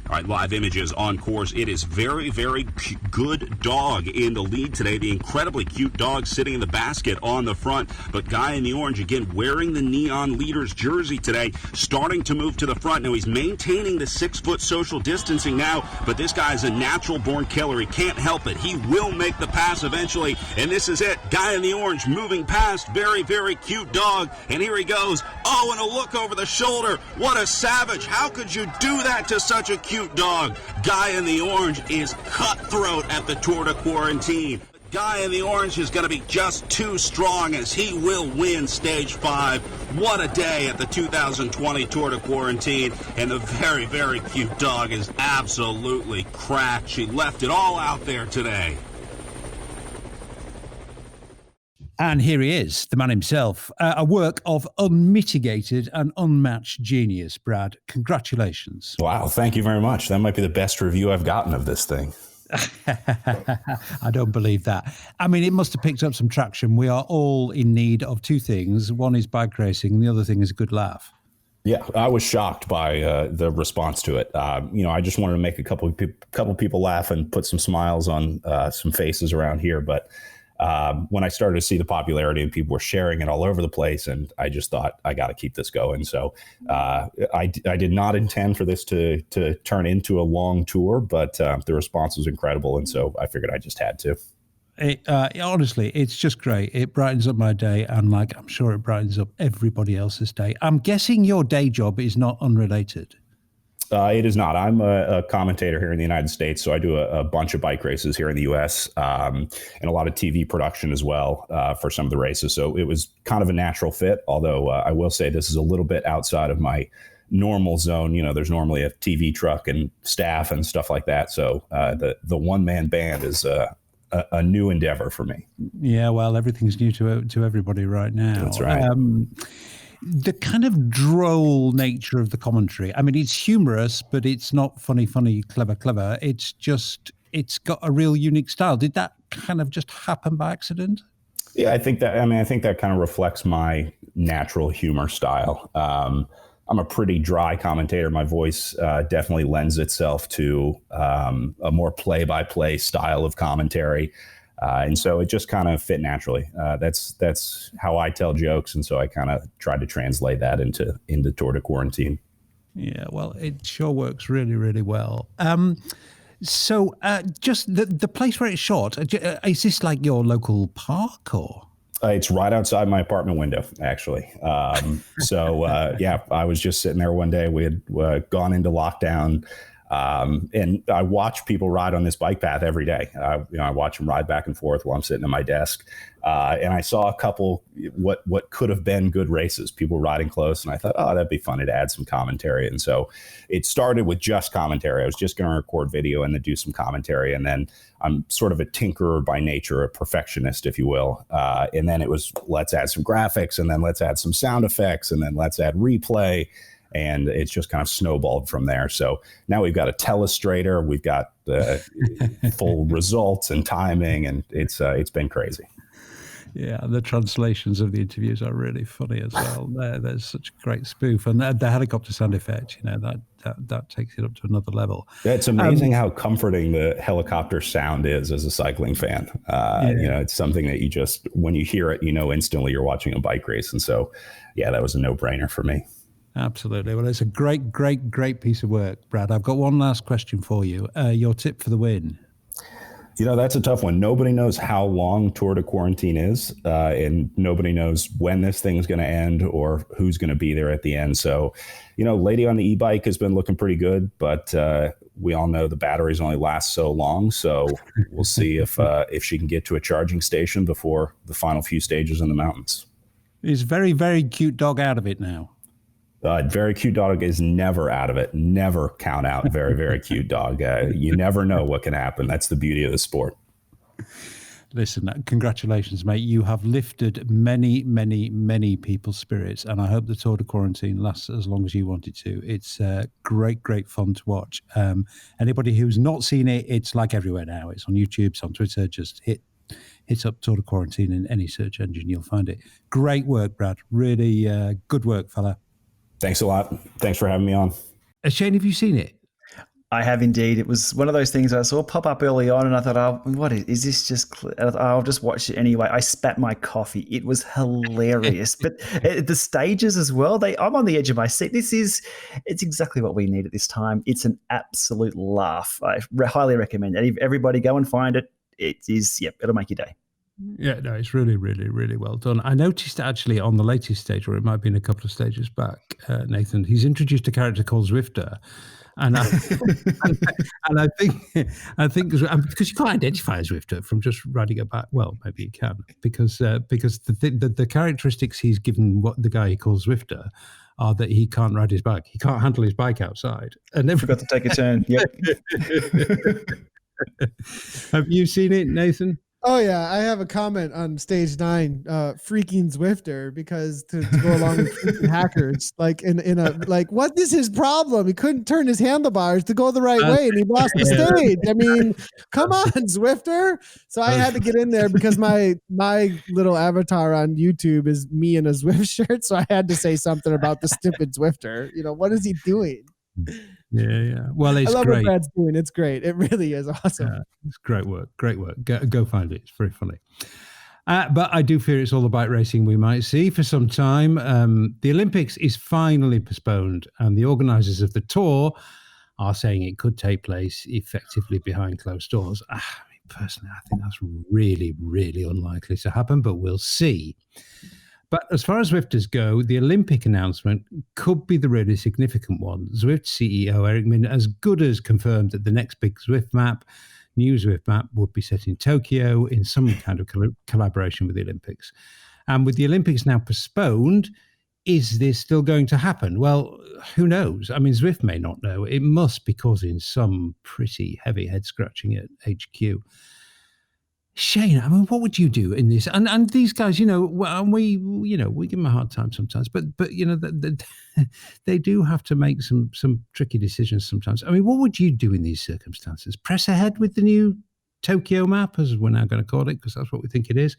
All right, live images on course. It is very, very good dog in the lead today. The incredibly cute dog sitting in the basket on the front. But Guy in the orange, again, wearing the Neon Leaders jersey today, starting to move to the front. Now, he's maintaining the 6-foot social distancing now, but this guy's a natural-born killer. He can't help it. He will make the pass eventually, and this is it. Guy in the orange moving past. Very, very cute dog, and here he goes. Oh, and a look over the shoulder. What a savage. How could you do that to such a cute dog? Guy in the orange is cutthroat at the Tour de Quarantine. Guy in the orange is going to be just too strong as he will win stage 5. What a day at the 2020 Tour de Quarantine. And the very, very cute dog is absolutely cracked. She left it all out there today. And here he is, the man himself, a work of unmitigated and unmatched genius. Brad, congratulations. Wow, thank you very much. That might be the best review I've gotten of this thing. I don't believe that. I mean, it must have picked up some traction. We are all in need of two things. One is bike racing, and the other thing is a good laugh. Yeah, I was shocked by the response to it. I just wanted to make a couple people laugh and put some smiles on some faces around here. But when I started to see the popularity and people were sharing it all over the place, and I just thought, I got to keep this going. So I did not intend for this to turn into a long tour, but the response was incredible. And so I figured I just had to. Honestly, it's just great. It brightens up my day, and I'm sure it brightens up everybody else's day. I'm guessing your day job is not unrelated. It is not. I'm a commentator here in the United States, so I do a bunch of bike races here in the U.S. And a lot of TV production as well for some of the races. So it was kind of a natural fit, although I will say this is a little bit outside of my normal zone. There's normally a TV truck and staff and stuff like that. So the one-man band is a new endeavor for me. Yeah, well, everything's new to everybody right now. That's right. The kind of droll nature of the commentary. I mean, it's humorous, but it's not funny, clever. It's got a real unique style. Did that kind of just happen by accident? Yeah, I think that kind of reflects my natural humor style. I'm a pretty dry commentator. My voice definitely lends itself to a more play-by-play style of commentary. And so it just kind of fit naturally. That's how I tell jokes. And so I kind of tried to translate that into Tour de Quarantine. Yeah, well, it sure works really, really well. So just the place where it's shot, is this like your local park or? It's right outside my apartment window, actually. Yeah, I was just sitting there one day. We had gone into lockdown, and I watch people ride on this bike path every day. I watch them ride back and forth while I'm sitting at my desk. And I saw a couple what could have been good races, people riding close, and I thought, oh, that'd be fun to add some commentary. And so it started with just commentary. I was just going to record video and then do some commentary, and then I'm sort of a tinkerer by nature, a perfectionist, if you will. And then it was, let's add some graphics, and then let's add some sound effects, and then let's add replay. And it's just kind of snowballed from there. So now we've got a telestrator, we've got full results and timing, and it's been crazy. Yeah, the translations of the interviews are really funny as well. There's such a great spoof, and the helicopter sound effect, that takes it up to another level. Yeah, it's amazing how comforting the helicopter sound is as a cycling fan. It's something that you just, when you hear it, instantly you're watching a bike race. And so, yeah, that was a no-brainer for me. Absolutely. Well, it's a great, great, great piece of work, Brad. I've got one last question for you. Your tip for the win? That's a tough one. Nobody knows how long Tour de Quarantine is, and nobody knows when this thing's going to end or who's going to be there at the end. So, Lady on the e-bike has been looking pretty good, but we all know the batteries only last so long. So we'll see if she can get to a charging station before the final few stages in the mountains. Is very, very cute dog out of it now? Very cute dog is never out of it. Never count out very, very cute dog. You never know what can happen. That's the beauty of the sport. Listen, congratulations, mate. You have lifted many, many, many people's spirits, and I hope the Tour de Quarantine lasts as long as you want it to. It's great, great fun to watch. Anybody who's not seen it, it's like everywhere now. It's on YouTube, it's on Twitter. Just hit up Tour de Quarantine in any search engine. You'll find it. Great work, Brad. Really good work, fella. Thanks a lot. Thanks for having me on. Shane, have you seen it? I have indeed. It was one of those things I saw pop up early on, and I thought, oh, what is this? I'll just watch it anyway. I spat my coffee. It was hilarious. But the stages as well, I'm on the edge of my seat. It's exactly what we need at this time. It's an absolute laugh. I highly recommend it. Everybody go and find it. It'll make your day. Yeah, no, it's really, really, really well done. I noticed actually on the latest stage, or it might have been a couple of stages back, Nathan, he's introduced a character called Zwifter. And I think because you can't identify a Zwifter from just riding a bike. Well, maybe you can, because the characteristics he's given what the guy he calls Zwifter are that he can't ride his bike. He can't handle his bike outside. And never forgot to take a turn. Yep. Have you seen it, Nathan? Oh yeah, I have a comment on stage 9, freaking Zwifter, because to go along with freaking hackers, like in a like, what is his problem? He couldn't turn his handlebars to go the right way, and he lost the stage. I mean, come on, Zwifter. So I had to get in there because my little avatar on YouTube is me in a Zwift shirt, so I had to say something about the stupid Zwifter. You know, what is he doing? Yeah. Well, it's I love great. what Brad's doing. It's great. It really is awesome. It's great work. Go find it. It's very funny. But I do fear it's all the bike racing we might see for some time. The Olympics is finally postponed, and the organisers of the tour are saying it could take place effectively behind closed doors. I mean, personally, I think that's really, really unlikely to happen, but we'll see. But as far as Zwifters go, the Olympic announcement could be the really significant one. Zwift CEO Eric Min as good as confirmed that the next big Zwift map, new Zwift map, would be set in Tokyo in some kind of collaboration with the Olympics. And with the Olympics now postponed, is this still going to happen? Well, who knows? I mean, Zwift may not know. It must be causing some pretty heavy head scratching at HQ. Shane, I mean, what would you do in this? And these guys, we give them a hard time sometimes, but they do have to make some tricky decisions sometimes. I mean, what would you do in these circumstances? Press ahead with the new Tokyo map, as we're now going to call it, because that's what we think it is,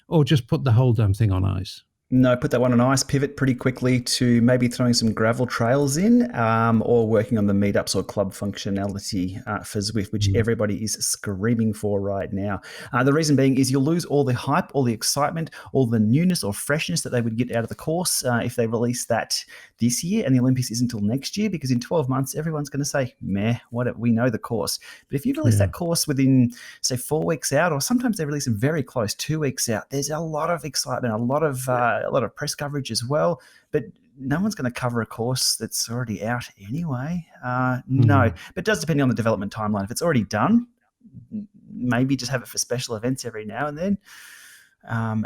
or just put the whole damn thing on ice? No, put that one on ice, pivot pretty quickly to maybe throwing some gravel trails in, or working on the meetups or club functionality for Zwift, which everybody is screaming for right now. The reason being is you'll lose all the hype, all the excitement, all the newness or freshness that they would get out of the course if they release that this year, and the Olympics isn't until next year, because in 12 months, everyone's going to say, meh, we know the course. But if you release that course within, say, 4 weeks out, or sometimes they release them very close, 2 weeks out, there's a lot of excitement, a lot of press coverage as well, but no one's going to cover a course that's already out anyway. No, but it does depend on the development timeline. If it's already done, maybe just have it for special events every now and then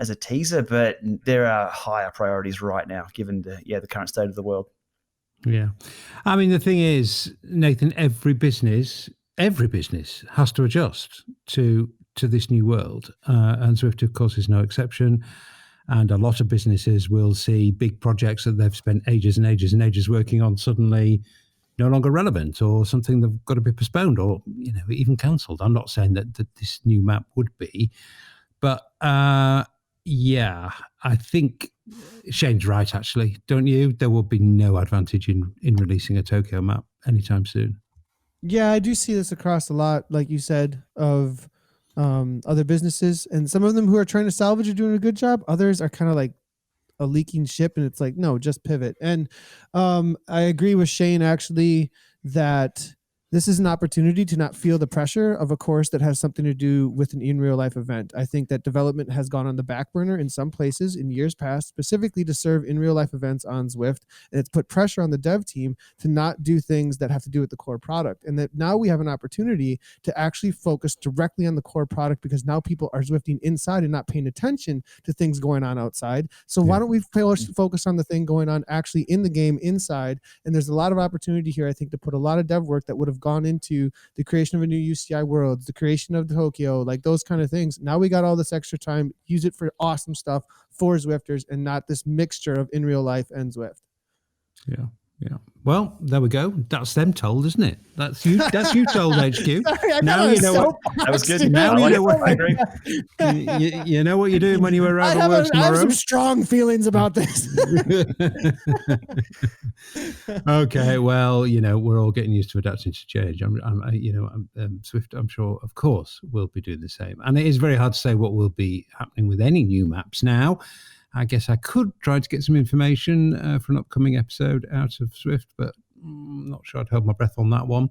as a teaser, but there are higher priorities right now given the current state of the world. Yeah. I mean, the thing is, Nathan, every business has to adjust to this new world, and Zwift, of course, is no exception. And a lot of businesses will see big projects that they've spent ages and ages and ages working on suddenly no longer relevant, or something they've got to be postponed or even cancelled. I'm not saying that this new map would be, but I think Shane's right, actually. Don't you? There will be no advantage in releasing a Tokyo map anytime soon. Yeah, I do see this across a lot, like you said, of other businesses, and some of them who are trying to salvage are doing a good job. Others are kind of like a leaking ship, and it's like, no, just pivot. And I agree with Shane, actually, that this is an opportunity to not feel the pressure of a course that has something to do with an in real life event. I think that development has gone on the back burner in some places in years past, specifically to serve in real life events on Zwift. And it's put pressure on the dev team to not do things that have to do with the core product. And that now we have an opportunity to actually focus directly on the core product, because now people are Zwifting inside and not paying attention to things going on outside. So why don't we focus on the thing going on actually in the game inside? And there's a lot of opportunity here, I think, to put a lot of dev work that would have gone into the creation of a new UCI Worlds, the creation of Tokyo, like those kind of things. Now we got all this extra time, use it for awesome stuff for Zwifters, and not this mixture of in real life and Zwift. Yeah. Well, there we go. That's them told, isn't it? That's you told, HQ. Sorry, now you know what. That was good. Now you know what. I agree. You know what you're doing when you arrive at work I tomorrow. have some strong feelings about this. Okay, well, we're all getting used to adapting to change. Zwift, I'm sure, of course, will be doing the same. And it is very hard to say what will be happening with any new maps now. I guess I could try to get some information for an upcoming episode out of Zwift, but I'm not sure I'd hold my breath on that one.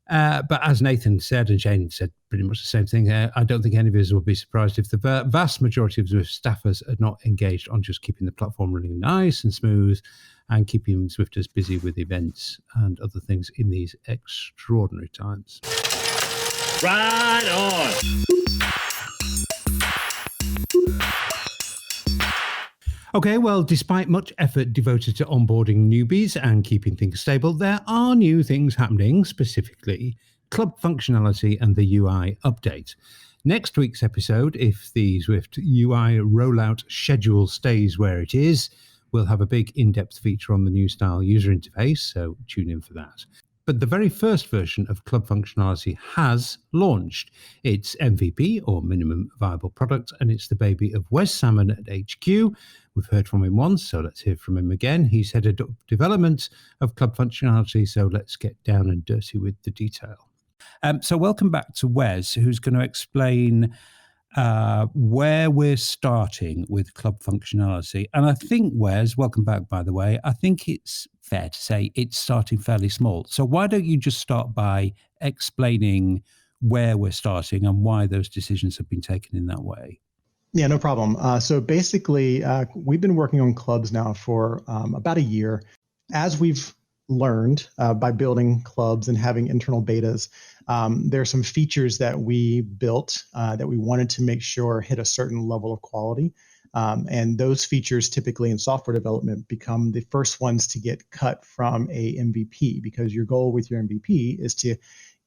But as Nathan said, and Shane said pretty much the same thing, I don't think any of us will be surprised if the vast majority of Zwift staffers are not engaged on just keeping the platform running nice and smooth and keeping Zwifters busy with events and other things in these extraordinary times. Right on. Okay, well, despite much effort devoted to onboarding newbies and keeping things stable, there are new things happening, specifically club functionality and the UI update. Next week's episode, if the Zwift UI rollout schedule stays where it is, we'll have a big in-depth feature on the new style user interface, so tune in for that. But the very first version of Club functionality has launched. It's MVP, or Minimum Viable Product, and it's the baby of Wes Salmon at HQ. We've heard from him once, so let's hear from him again. He's headed up development of Club functionality, so let's get down and dirty with the detail. So welcome back to Wes, who's going to explain where we're starting with Club functionality. And I think, Wes, welcome back, by the way, I think it's fair to say it's starting fairly small. So why don't you just start by explaining where we're starting and why those decisions have been taken in that way? Yeah, no problem. So basically, we've been working on clubs now for about a year. As we've learned by building clubs and having internal betas, there are some features that we built that we wanted to make sure hit a certain level of quality. And those features typically in software development become the first ones to get cut from a MVP, because your goal with your MVP is to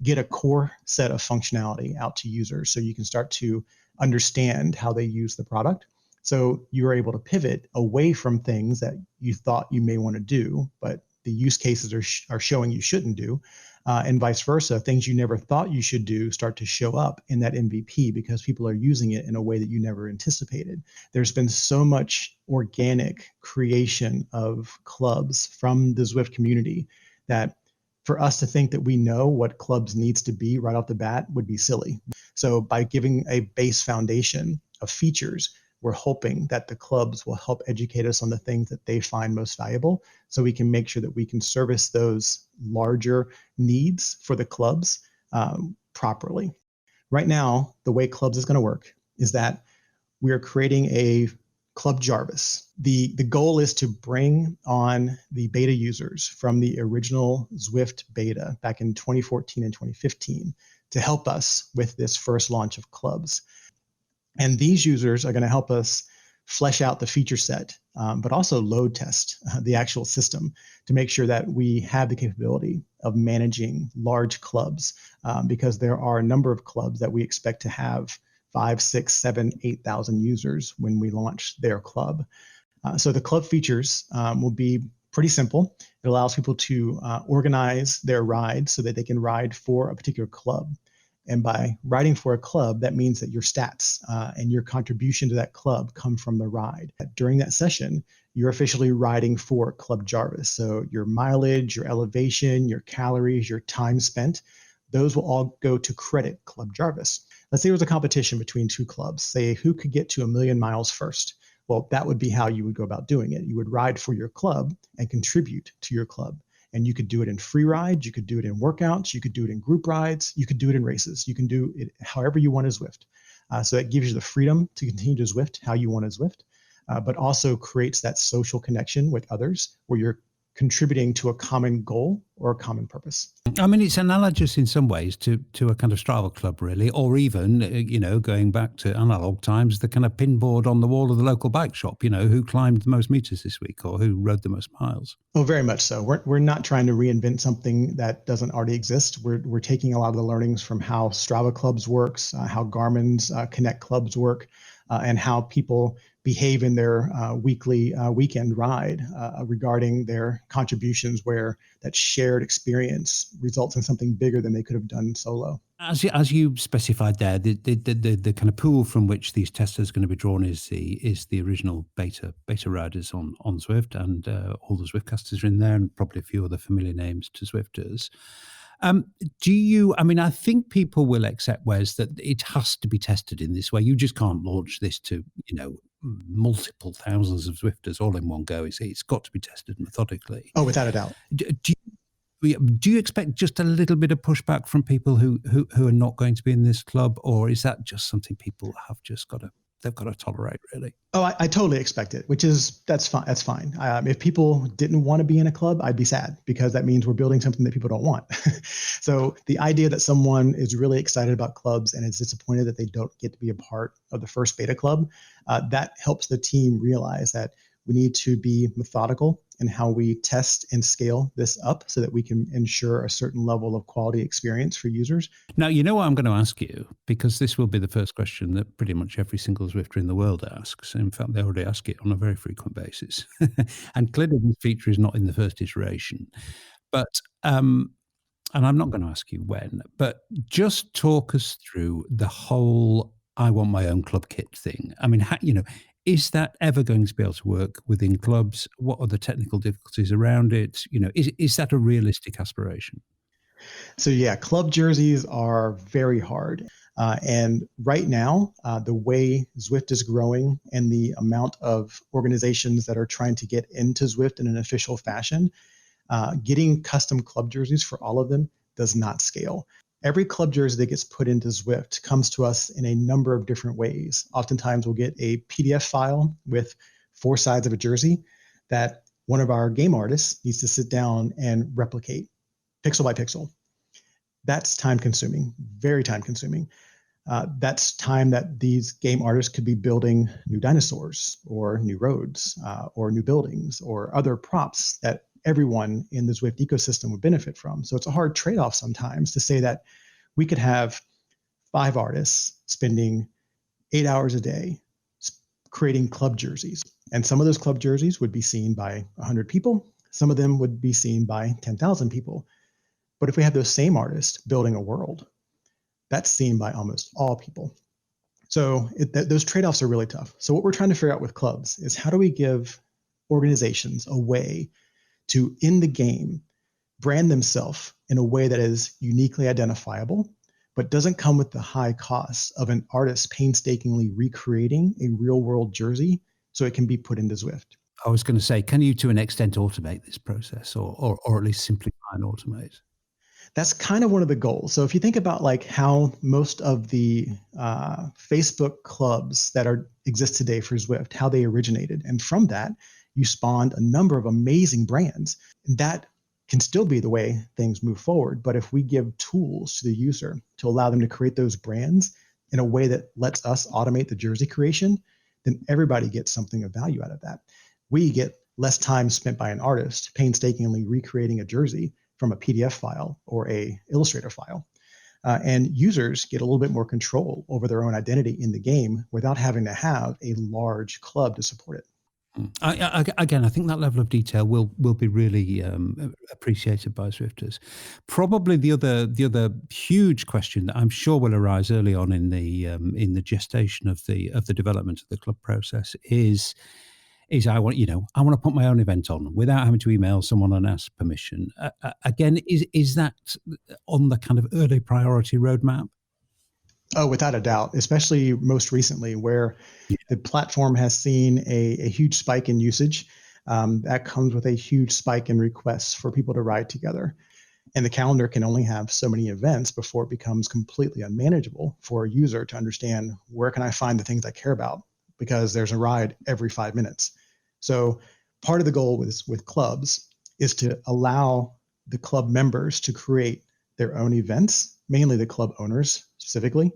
get a core set of functionality out to users so you can start to understand how they use the product. So you're able to pivot away from things that you thought you may want to do, but the use cases are showing you shouldn't do, and vice versa. Things you never thought you should do start to show up in that MVP because people are using it in a way that you never anticipated. There's been so much organic creation of clubs from the Zwift community that for us to think that we know what clubs needs to be right off the bat would be silly. So by giving a base foundation of features, we're hoping that the clubs will help educate us on the things that they find most valuable so we can make sure that we can service those larger needs for the clubs properly. Right now, the way clubs is going to work is that we are creating a Club Jarvis. The goal is to bring on the beta users from the original Zwift beta back in 2014 and 2015 to help us with this first launch of clubs. And these users are going to help us flesh out the feature set, but also load test the actual system to make sure that we have the capability of managing large clubs, because there are a number of clubs that we expect to have 5, 6, 7, 8,000 users when we launch their club. So the club features will be pretty simple. It allows people to organize their rides so that they can ride for a particular club. And by riding for a club, that means that your stats and your contribution to that club come from the ride. During that session, you're officially riding for Club Jarvis. So your mileage, your elevation, your calories, your time spent, those will all go to credit Club Jarvis. Let's say there was a competition between two clubs, say who could get to 1,000,000 miles first. Well, that would be how you would go about doing it. You would ride for your club and contribute to your club. And you could do it in free rides, you could do it in workouts, you could do it in group rides, you could do it in races. You can do it however you want as Zwift. So that gives you the freedom to continue to Zwift how you want as Zwift, but also creates that social connection with others where you're contributing to a common goal or a common purpose. I mean, it's analogous in some ways to a kind of Strava club, really, or even, going back to analog times, the kind of pinboard on the wall of the local bike shop, who climbed the most meters this week or who rode the most miles. Oh, very much so. We're not trying to reinvent something that doesn't already exist. We're taking a lot of the learnings from how Strava clubs works, how Garmin's Connect clubs work, and how people behave in their weekly weekend ride regarding their contributions, where that shared experience results in something bigger than they could have done solo. As you specified there, the kind of pool from which these testers are going to be drawn is the original beta riders on Zwift, and all the Zwiftcasters are in there, and probably a few other familiar names to Zwifters. I think people will accept, Wes, that it has to be tested in this way. You just can't launch this to, multiple thousands of Zwifters all in one go. It's got to be tested methodically. Oh, without a doubt. Do you expect just a little bit of pushback from people who are not going to be in this club, or is that just something people have just got to tolerate, really? Oh, I totally expect it, that's fine. That's fine. If people didn't want to be in a club, I'd be sad, because that means we're building something that people don't want. So the idea that someone is really excited about clubs and is disappointed that they don't get to be a part of the first beta club, that helps the team realize that We need to be methodical in how we test and scale this up so that we can ensure a certain level of quality experience for users. Now, you know what I'm going to ask you, because this will be the first question that pretty much every single Zwifter in the world asks. In fact, they already ask it on a very frequent basis. And clearly this feature is not in the first iteration. But, and I'm not going to ask you when, but just talk us through the whole I want my own club kit thing. I mean, is that ever going to be able to work within clubs? What are the technical difficulties around it? Is that a realistic aspiration? So yeah, club jerseys are very hard. And right now, the way Zwift is growing and the amount of organizations that are trying to get into Zwift in an official fashion, getting custom club jerseys for all of them does not scale. Every club jersey that gets put into Zwift comes to us in a number of different ways. Oftentimes we'll get a PDF file with 4 sides of a jersey that one of our game artists needs to sit down and replicate pixel by pixel. That's time consuming, very time consuming. That's time that these game artists could be building new dinosaurs or new roads or new buildings or other props that everyone in the Zwift ecosystem would benefit from. So it's a hard trade-off sometimes to say that we could have 5 artists spending 8 hours a day creating club jerseys. And some of those club jerseys would be seen by 100 people. Some of them would be seen by 10,000 people. But if we have those same artists building a world, that's seen by almost all people. So those trade-offs are really tough. So what we're trying to figure out with clubs is how do we give organizations a way to, in the game, brand themselves in a way that is uniquely identifiable, but doesn't come with the high costs of an artist painstakingly recreating a real world jersey so it can be put into Zwift. I was going to say, can you to an extent automate this process or at least simplify and automate? That's kind of one of the goals. So if you think about like how most of the Facebook clubs that exist today for Zwift, how they originated, and from that, you spawned a number of amazing brands. That can still be the way things move forward. But if we give tools to the user to allow them to create those brands in a way that lets us automate the jersey creation, then everybody gets something of value out of that. We get less time spent by an artist painstakingly recreating a jersey from a PDF file or a Illustrator file. And users get a little bit more control over their own identity in the game without having to have a large club to support it. Again, I think that level of detail will be really appreciated by Zwifters. Probably the other huge question that I'm sure will arise early on in the gestation of the development of the club process is I want to put my own event on without having to email someone and ask permission. Again, is that on the kind of early priority roadmap? Oh, without a doubt, especially most recently where the platform has seen a huge spike in usage. That comes with a huge spike in requests for people to ride together. And the calendar can only have so many events before it becomes completely unmanageable for a user to understand where can I find the things I care about, because there's a ride every 5 minutes. So part of the goal with clubs is to allow the club members to create their own events, mainly the club owners specifically,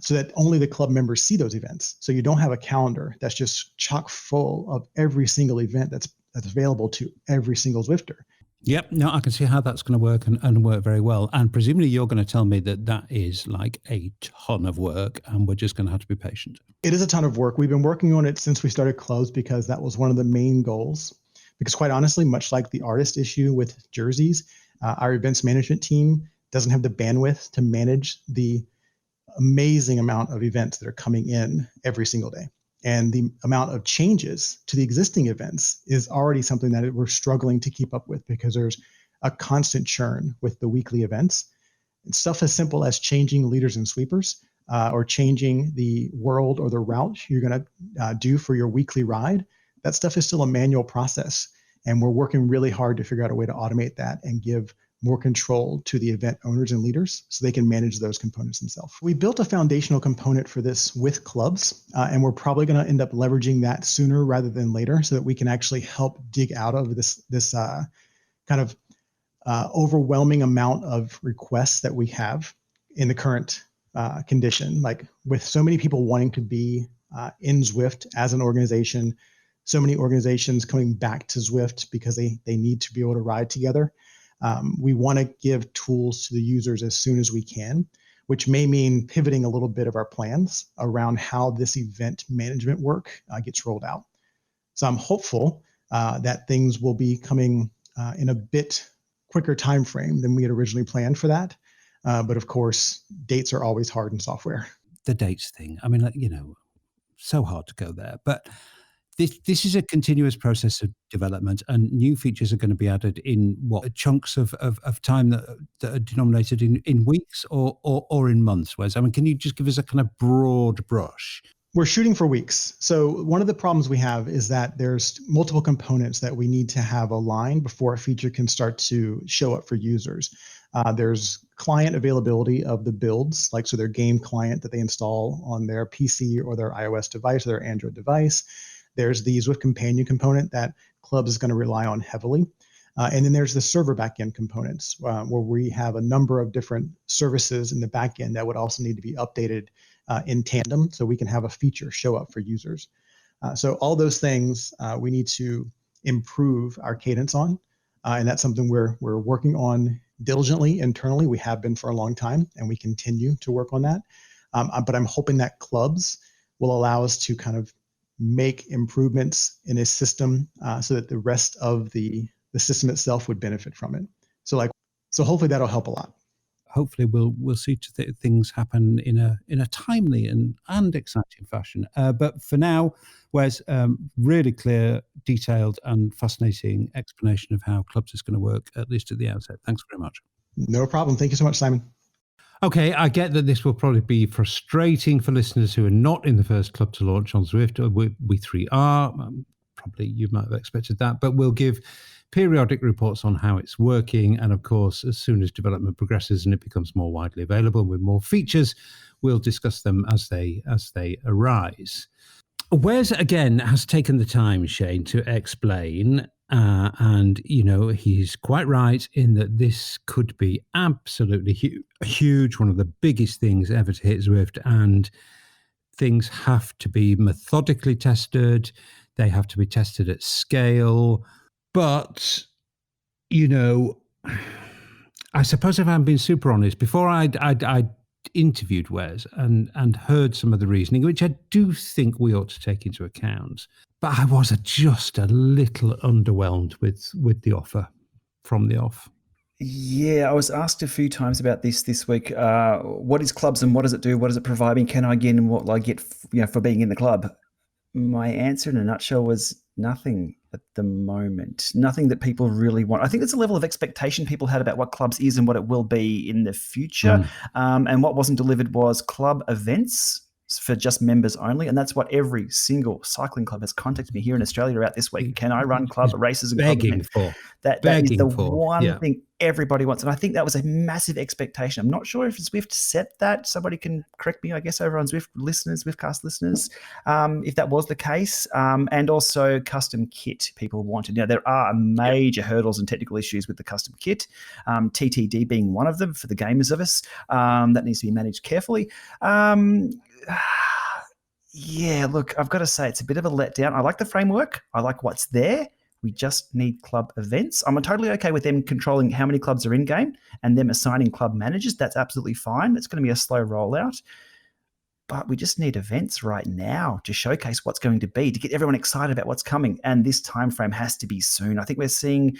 so that only the club members see those events. So you don't have a calendar that's just chock full of every single event that's available to every single Zwifter. Yep. No, I can see how that's going to work and work very well. And presumably you're going to tell me that is like a ton of work and we're just going to have to be patient. It is a ton of work. We've been working on it since we started clubs because that was one of the main goals. Because quite honestly, much like the artist issue with jerseys, our events management team doesn't have the bandwidth to manage the amazing amount of events that are coming in every single day. And the amount of changes to the existing events is already something that we're struggling to keep up with because there's a constant churn with the weekly events. And stuff as simple as changing leaders and sweepers or changing the world or the route you're going to do for your weekly ride. That stuff is still a manual process. And we're working really hard to figure out a way to automate that and give more control to the event owners and leaders so they can manage those components themselves. We built a foundational component for this with clubs, and we're probably going to end up leveraging that sooner rather than later so that we can actually help dig out of this kind of overwhelming amount of requests that we have in the current condition. Like with so many people wanting to be in Zwift as an organization, so many organizations coming back to Zwift because they need to be able to ride together. We want to give tools to the users as soon as we can, which may mean pivoting a little bit of our plans around how this event management work gets rolled out. So I'm hopeful that things will be coming in a bit quicker time frame than we had originally planned for that. But of course, dates are always hard in software. The dates thing. I mean, so hard to go there. But this is a continuous process of development, and new features are going to be added in chunks of time that are denominated in weeks or in months. Wes, I mean, can you just give us a kind of broad brush? We're shooting for weeks. So one of the problems we have is that there's multiple components that we need to have aligned before a feature can start to show up for users. There's client availability of the builds, so their game client that they install on their PC or their iOS device or their Android device. There's the Zwift Companion component that Clubs is going to rely on heavily. And then there's the server backend components where we have a number of different services in the backend that would also need to be updated in tandem so we can have a feature show up for users. So all those things we need to improve our cadence on. And that's something we're working on diligently internally. We have been for a long time, and we continue to work on that. But I'm hoping that Clubs will allow us to kind of make improvements in a system so that the rest of the system itself would benefit from it. So hopefully that'll help a lot. Hopefully we'll see things happen in a timely and exciting fashion. But for now, Wes, really clear, detailed, and fascinating explanation of how Clubs is going to work, at least at the outset. Thanks very much. No problem. Thank you so much, Simon. Okay, I get that this will probably be frustrating for listeners who are not in the first club to launch on Zwift. We three are. Probably you might have expected that, but we'll give periodic reports on how it's working. And of course, as soon as development progresses and it becomes more widely available with more features, we'll discuss them as they arise. Wes, again, has taken the time, Shane, to explain, and, he's quite right in that this could be absolutely huge, one of the biggest things ever to hit Zwift, and things have to be methodically tested. They have to be tested at scale. But, I suppose if I'm being super honest, before I'd interviewed Wes and heard some of the reasoning, which I do think we ought to take into account, but I was just a little underwhelmed with the offer from the off. Yeah, I was asked a few times about this week. What is Clubs and what does it do? What does it provide me? Can I get and what will I get for being in the club? My answer in a nutshell was nothing at the moment. Nothing that people really want. I think there's a level of expectation people had about what Clubs is and what it will be in the future. And what wasn't delivered was club events for just members only. And that's what every single cycling club has contacted me here in Australia about this week. Can I run club races and club events? That is the one thing everybody wants. And I think that was a massive expectation. I'm not sure if Zwift set that. Somebody can correct me, I guess, over on Zwift listeners, Zwiftcast listeners, if that was the case. And also custom kit people wanted. Now, there are major hurdles and technical issues with the custom kit, TTD being one of them for the gamers of us. That needs to be managed carefully. Yeah, look, I've got to say it's a bit of a letdown. I like the framework. I like what's there. We just need club events. I'm totally okay with them controlling how many clubs are in game and them assigning club managers. That's absolutely fine. It's going to be a slow rollout. But we just need events right now to showcase what's going to be, to get everyone excited about what's coming. And this time frame has to be soon. I think we're seeing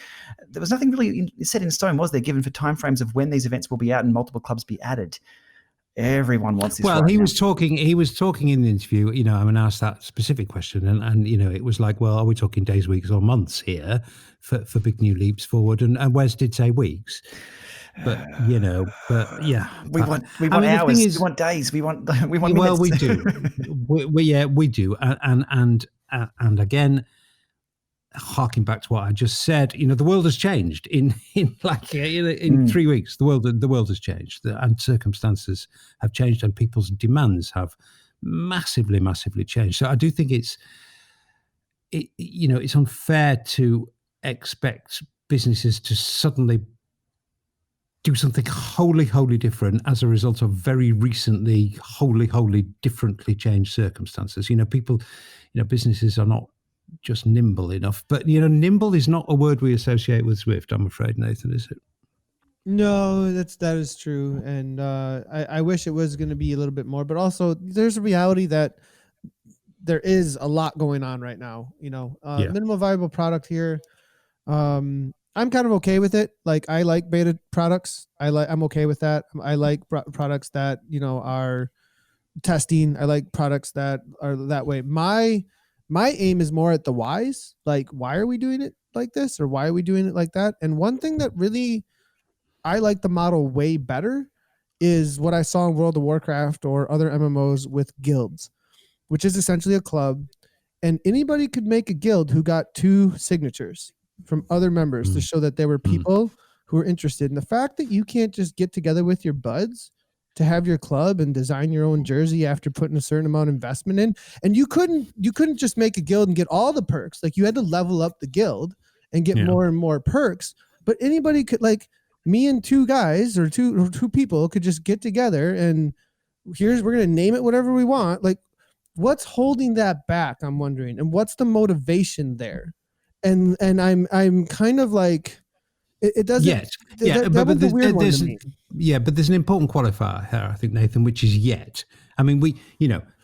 there was nothing really set in stone, was there, given for timeframes of when these events will be out and multiple clubs be added. Everyone wants this. Well, he was talking in the interview, I asked that specific question and it was like, well, are we talking days, weeks or months here for big new leaps forward? And Wes did say weeks, but we want hours, we want days, we want minutes. Well, we do. we do. And again, harking back to what I just said, the world has changed in 3 weeks. The world has changed, and circumstances have changed, and people's demands have massively changed. So I do think it's unfair to expect businesses to suddenly do something wholly different as a result of very recently wholly differently changed circumstances. Businesses are not just nimble enough. But nimble is not a word we associate with Zwift, I'm afraid, Nathan, is it? No, that is true, and I wish it was going to be a little bit more. But also, there's a reality that there is a lot going on right now. Minimal viable product here. I'm kind of okay with it. Like, I like beta products. I'm okay with that. I like products that are testing. I like products that are that way. My aim is more at the whys. Like, why are we doing it like this, or why are we doing it like that? And one thing that really I like the model way better is what I saw in World of Warcraft or other MMOs with guilds, which is essentially a club, and anybody could make a guild who got 2 signatures from other members to show that there were people who were interested. And the fact that you can't just get together with your buds to have your club and design your own jersey after putting a certain amount of investment in, and you couldn't just make a guild and get all the perks. Like, you had to level up the guild and get more and more perks, but anybody could, like, me and 2 guys or two people could just get together and we're going to name it whatever we want. Like, what's holding that back? I'm wondering. And what's the motivation there? And I'm kind of like, it doesn't. Yet. But there's an important qualifier here, I think, Nathan, which is yet. I mean, but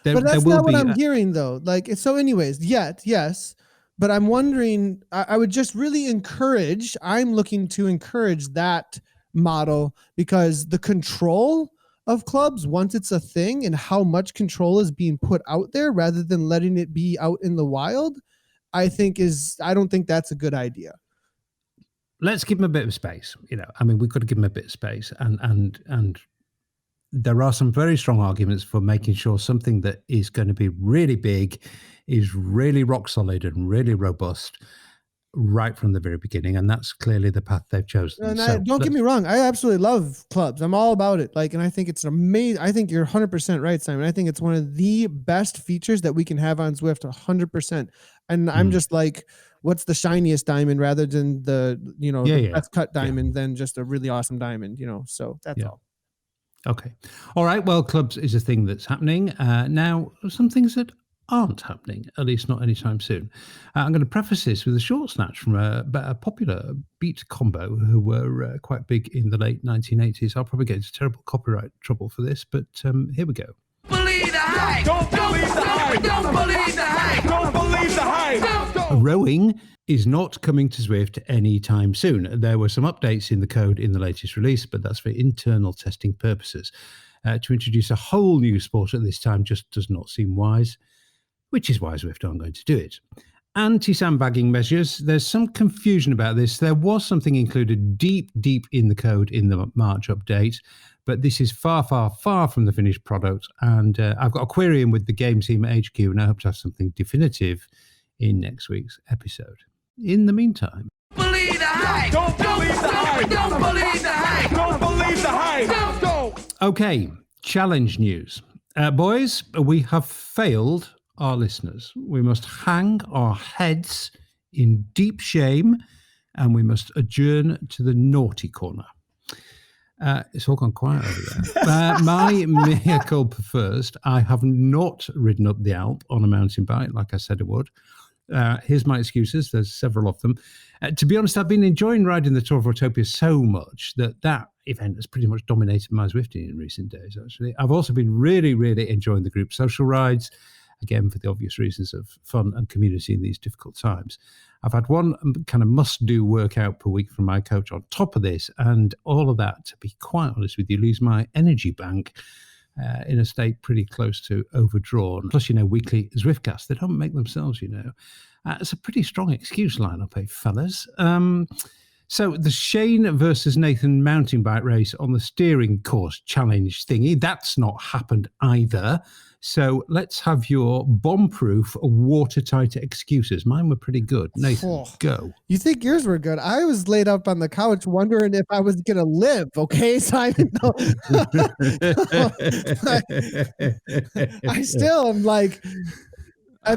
that's not what I'm hearing, though. Like, so anyways, yes. But I'm wondering, I would just really I'm looking to encourage that model, because the control of clubs, once it's a thing, and how much control is being put out there rather than letting it be out in the wild, I don't think that's a good idea. Let's give them a bit of space. We've got to give them a bit of space. And there are some very strong arguments for making sure something that is going to be really big is really rock solid and really robust right from the very beginning. And that's clearly the path they've chosen. And don't get me wrong. I absolutely love clubs. I'm all about it. Like, and I think it's amazing. I think you're 100% right, Simon. I think it's one of the best features that we can have on Zwift, 100%. And I'm just like, what's the shiniest diamond rather than the best cut diamond than just a really awesome diamond, so that's all. Okay. All right. Well, clubs is a thing that's happening. Now, some things that aren't happening, at least not anytime soon. I'm going to preface this with a short snatch from a popular beat combo who were quite big in the late 1980s. I'll probably get into terrible copyright trouble for this, but here we go. Believe the hype! Don't believe the hype! Don't believe the hype! Don't believe the hype! Rowing is not coming to Zwift anytime soon. There were some updates in the code in the latest release, but that's for internal testing purposes. To introduce a whole new sport at this time just does not seem wise, which is why Zwift aren't going to do it. Anti-sandbagging measures. There's some confusion about this. There was something included deep in the code in the March update, but this is far from the finished product. And I've got a query in with the game team at HQ, and I hope to have something definitive in next week's episode. In the meantime, believe the hype! Don't believe the hype! Don't believe the hype! Don't believe the hype! Don't. Okay, challenge news. Boys, we have failed our listeners. We must hang our heads in deep shame, and we must adjourn to the naughty corner. It's all gone quiet over there. My mea culpa first. I have not ridden up the Alp on a mountain bike like I said I would. Here's my excuses. There's several of them. To be honest, I've been enjoying riding the Tour of Autopia so much that event has pretty much dominated my Zwifting in recent days, actually. I've also been really enjoying the group social rides, again, for the obvious reasons of fun and community in these difficult times. I've had one kind of must-do workout per week from my coach on top of this, and all of that, to be quite honest with you, leaves my energy bank in a state pretty close to overdrawn. Plus, weekly Zwiftcast, they don't make themselves, It's a pretty strong excuse lineup, fellas? So the Shane versus Nathan mountain bike race on the steering course challenge thingy, that's not happened either. So let's have your bomb-proof, watertight excuses. Mine were pretty good. Nathan, go. You think yours were good? I was laid up on the couch wondering if I was going to live, okay, Simon? No. I still am like... I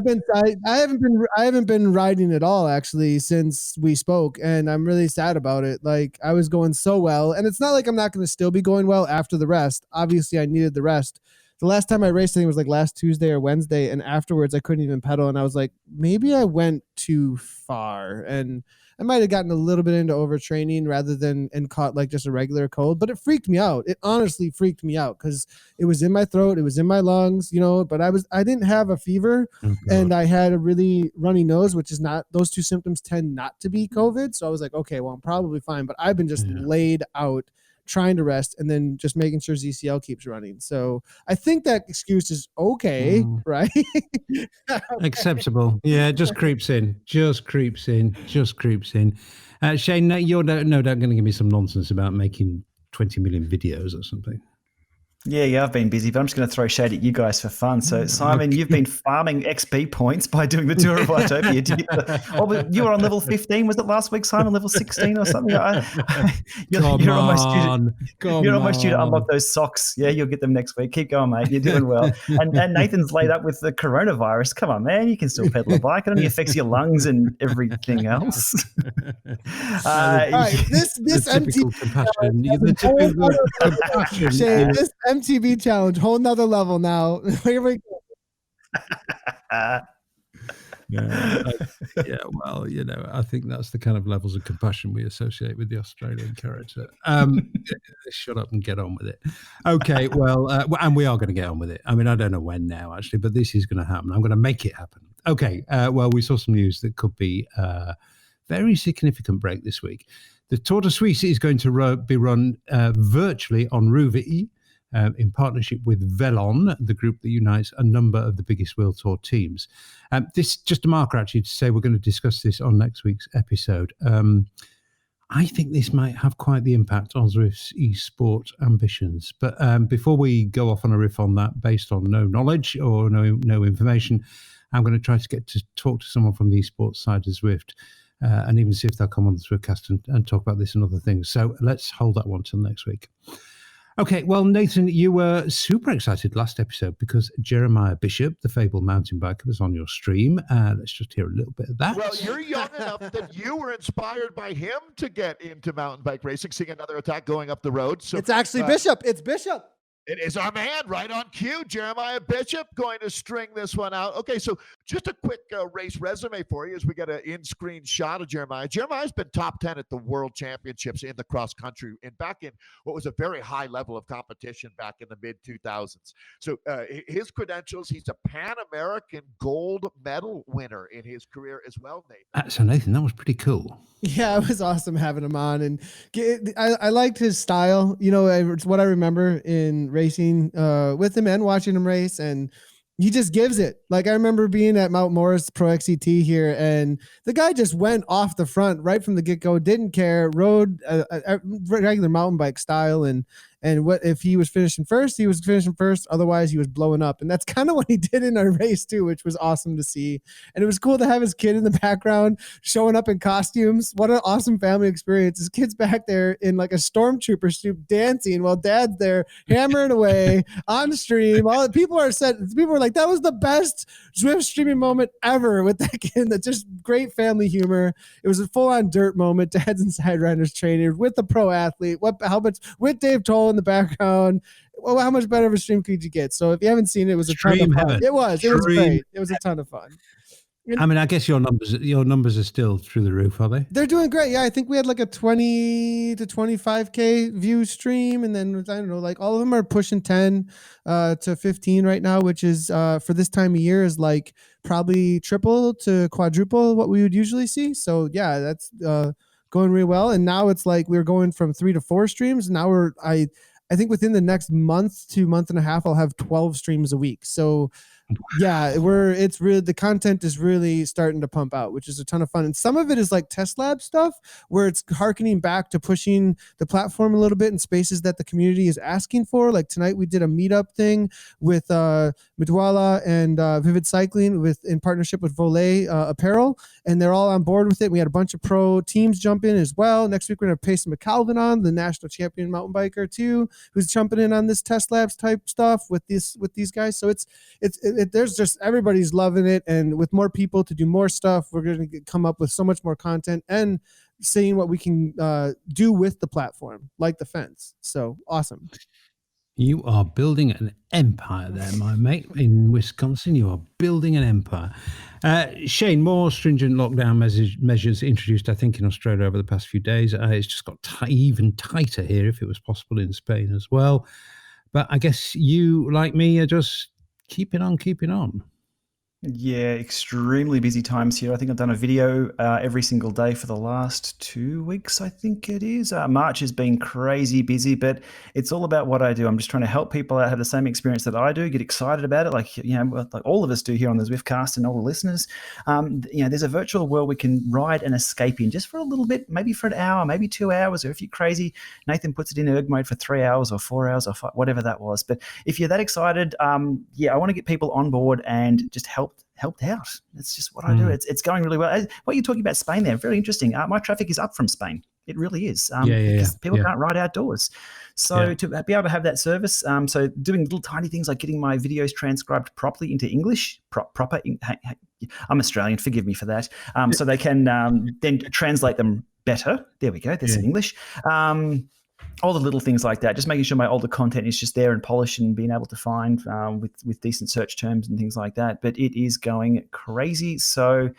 haven't been riding at all actually since we spoke, and I'm really sad about it. Like, I was going so well, and it's not like I'm not going to still be going well after the rest. Obviously I needed the rest the last time I raced, I think it was like last Tuesday or Wednesday, and afterwards I couldn't even pedal, and I was like, maybe I went too far, and I might have gotten a little bit into overtraining rather than and caught like just a regular cold, but it freaked me out. It honestly freaked me out because it was in my throat, it was in my lungs, but I didn't have a fever, and I had a really runny nose, which is not, those two symptoms tend not to be COVID. So I was like, okay, well, I'm probably fine, but I've been just laid out trying to rest and then just making sure ZCL keeps running. So I think that excuse is okay, right? Acceptable. Yeah, it just creeps in. Shane, you're no doubt going to give me some nonsense about making 20 million videos or something. Yeah, I've been busy, but I'm just going to throw shade at you guys for fun. So, Simon, you've been farming XP points by doing the Tour of Vitopia. You were on level 15, was it last week, Simon? Level 16 or something? You're almost due to unlock those socks. Yeah, you'll get them next week. Keep going, mate. You're doing well. And Nathan's laid up with the coronavirus. Come on, man. You can still pedal a bike. It only affects your lungs and everything else. All right, this MTB compassion. Shane, this MTB challenge, whole nother level now. Here we go. Well, I think that's the kind of levels of compassion we associate with the Australian character. Shut up and get on with it. Okay, well, and we are going to get on with it. I mean, I don't know when now, actually, but this is going to happen. I'm going to make it happen. Okay, well, we saw some news that could be a very significant break this week. The Tour de Suisse is going to be run virtually on Rouvy, in partnership with Velon, the group that unites a number of the biggest World Tour teams. This just a marker, actually, to say we're going to discuss this on next week's episode. I think this might have quite the impact on Zwift's eSport ambitions. But before we go off on a riff on that, based on no knowledge or no information, I'm going to try to get to talk to someone from the eSports side of Zwift, and even see if they'll come on the Zwiftcast and talk about this and other things. So let's hold that one till next week. Okay, well, Nathan, you were super excited last episode because Jeremiah Bishop, the fabled mountain biker, was on your stream. Let's just hear a little bit of that. Well, you're young enough that you were inspired by him to get into mountain bike racing, seeing another attack going up the road. So it's actually Bishop. It's Bishop. It is our man, right on cue, Jeremiah Bishop, going to string this one out. Okay, so just a quick race resume for you as we get an in-screen shot of Jeremiah. Jeremiah's been top 10 at the World Championships in the cross-country and back in what was a very high level of competition back in the mid-2000s. So his credentials, he's a Pan-American gold medal winner in his career as well, Nathan. So, Nathan, that was pretty cool. Yeah, it was awesome having him on. And I liked his style. It's what I remember in racing with him and watching him race, and he just gives it. Like, I remember being at Mount Morris Pro XCT here, and the guy just went off the front right from the get-go, didn't care, rode a regular mountain bike style, and what if he was finishing first, he was finishing first. Otherwise, he was blowing up. And that's kind of what he did in our race too, which was awesome to see. And it was cool to have his kid in the background showing up in costumes. What an awesome family experience. His kid's back there in like a stormtrooper suit dancing while dad's there hammering away on stream. All the people are like, that was the best Zwift streaming moment ever with that kid. That's just great family humor. It was a full-on dirt moment. Dad's and Sideriders training with the pro athlete. How much with Dave Toll in the background. Well, how much better of a stream could you get? So if you haven't seen it, it was a ton of fun. It was great. It was a ton of fun. I mean, I guess your numbers are still through the roof, are they? They're doing great. Yeah, I think we had like a 20 to 25K view stream, and then I don't know, like all of them are pushing 10 to 15 right now, which is for this time of year is like probably triple to quadruple what we would usually see. So yeah, that's going really well. And now it's like we're going from 3 to 4 streams. Now I think within the next month to month and a half, I'll have 12 streams a week. So yeah, it's really, the content is really starting to pump out, which is a ton of fun. And some of it is like test lab stuff where it's harkening back to pushing the platform a little bit in spaces that the community is asking for. Like tonight we did a meetup thing with Midwala and Vivid Cycling in partnership with Volet Apparel, and they're all on board with it. We had a bunch of pro teams jump in as well. Next week we're going to have Payson McCalvin on, the national champion mountain biker too, who's jumping in on this test labs type stuff with these guys. So there's just, everybody's loving it, and with more people to do more stuff, we're going to come up with so much more content and seeing what we can do with the platform, like the fence. So awesome. You are building an empire there, my mate, in Wisconsin. You are building an empire. Shane, more stringent lockdown measures introduced, I think, in Australia over the past few days. It's just got even tighter here, if it was possible, in Spain as well. But I guess you, like me, are just keeping on. Yeah, extremely busy times here. I think I've done a video every single day for the last 2 weeks, I think it is. March has been crazy busy, but it's all about what I do. I'm just trying to help people out have the same experience that I do, get excited about it, like all of us do here on the Zwiftcast and all the listeners. There's a virtual world we can ride and escape in just for a little bit, maybe for an hour, maybe 2 hours, or if you're crazy, Nathan puts it in erg mode for 3 hours or 4 hours or whatever that was. But if you're that excited, I want to get people on board and just helped out. That's just what I do. It's going really well. What you're talking about Spain there, very interesting. My traffic is up from Spain. It really is. Because people can't ride outdoors. So to be able to have that service, so doing little tiny things like getting my videos transcribed properly into English, proper. I'm Australian, forgive me for that. So they can then translate them better. There we go. There's some English. All the little things like that, just making sure my older content is just there and polished and being able to find with decent search terms and things like that. But it is going crazy. So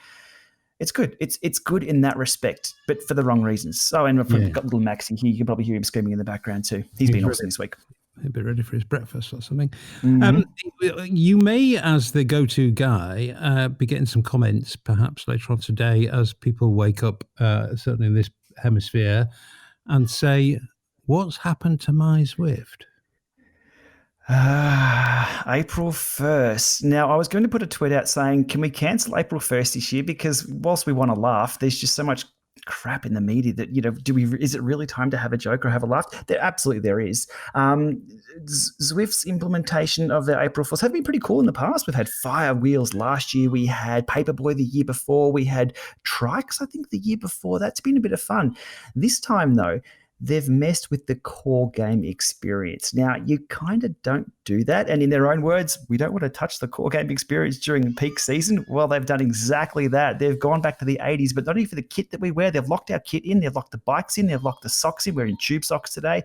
it's good. It's good in that respect, but for the wrong reasons. Oh, and we've got little Maxie here. You can probably hear him screaming in the background too. He's been awesome this week. A bit ready for his breakfast or something. You may, as the go-to guy, be getting some comments perhaps later on today as people wake up, certainly in this hemisphere, and say, what's happened to my Zwift? April 1st. Now, I was going to put a tweet out saying, can we cancel April 1st this year? Because whilst we want to laugh, there's just so much crap in the media that, is it really time to have a joke or have a laugh? Absolutely there is. Zwift's implementation of the April Fools have been pretty cool in the past. We've had Fire Wheels last year. We had Paperboy the year before. We had Trikes, I think, the year before. That's been a bit of fun. This time, though, they've messed with the core game experience. Now, you kind of don't do that. And in their own words, we don't want to touch the core game experience during peak season. Well, they've done exactly that. They've gone back to the 80s, but not only for the kit that we wear. They've locked our kit in. They've locked the bikes in. They've locked the socks in. We're in tube socks today.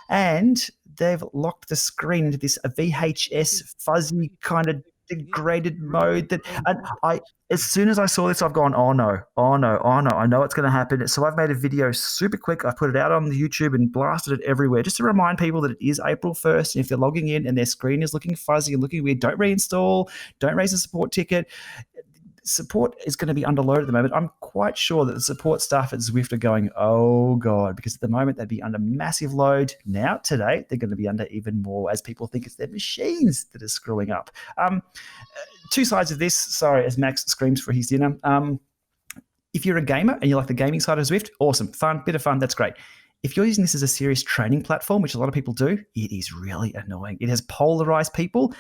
And they've locked the screen into this VHS fuzzy kind of degraded mode that, and as soon as I saw this, I've gone, oh no, I know it's going to happen. So I've made a video super quick. I put it out on the YouTube and blasted it everywhere just to remind people that it is April 1st. And if they're logging in and their screen is looking fuzzy and looking weird, don't reinstall, don't raise a support ticket. Support is going to be underloaded at the moment. I'm quite sure that the support staff at Zwift are going, oh God, because at the moment they'd be under massive load. Now, today, they're going to be under even more as people think it's their machines that are screwing up. Two sides of this. Sorry, as Max screams for his dinner. If you're a gamer and you like the gaming side of Zwift, awesome, fun, bit of fun, that's great. If you're using this as a serious training platform, which a lot of people do, it is really annoying. It has polarized people.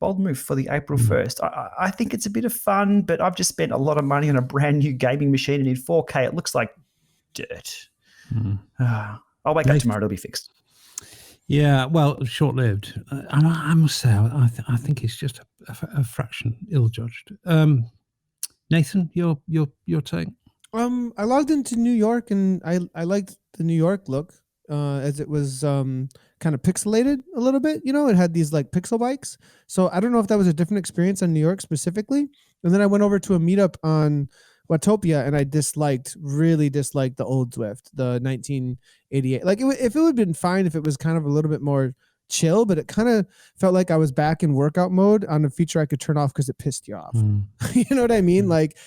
Bold move for the April 1st. I think it's a bit of fun, but I've just spent a lot of money on a brand new gaming machine, and in 4K, it looks like dirt. I'll wake up tomorrow, it'll be fixed. Yeah, well, short-lived. I must say, I think it's just a fraction ill-judged. Nathan, your take? I logged into New York, and I liked the New York look. As it was kind of pixelated a little bit, it had these like pixel bikes. So I don't know if that was a different experience on New York specifically. And then I went over to a meetup on Watopia, and I really disliked the old Zwift, the 1988. Like if it would have been fine if it was kind of a little bit more chill, but it kind of felt like I was back in workout mode on a feature I could turn off because it pissed you off. You know what I mean? Like,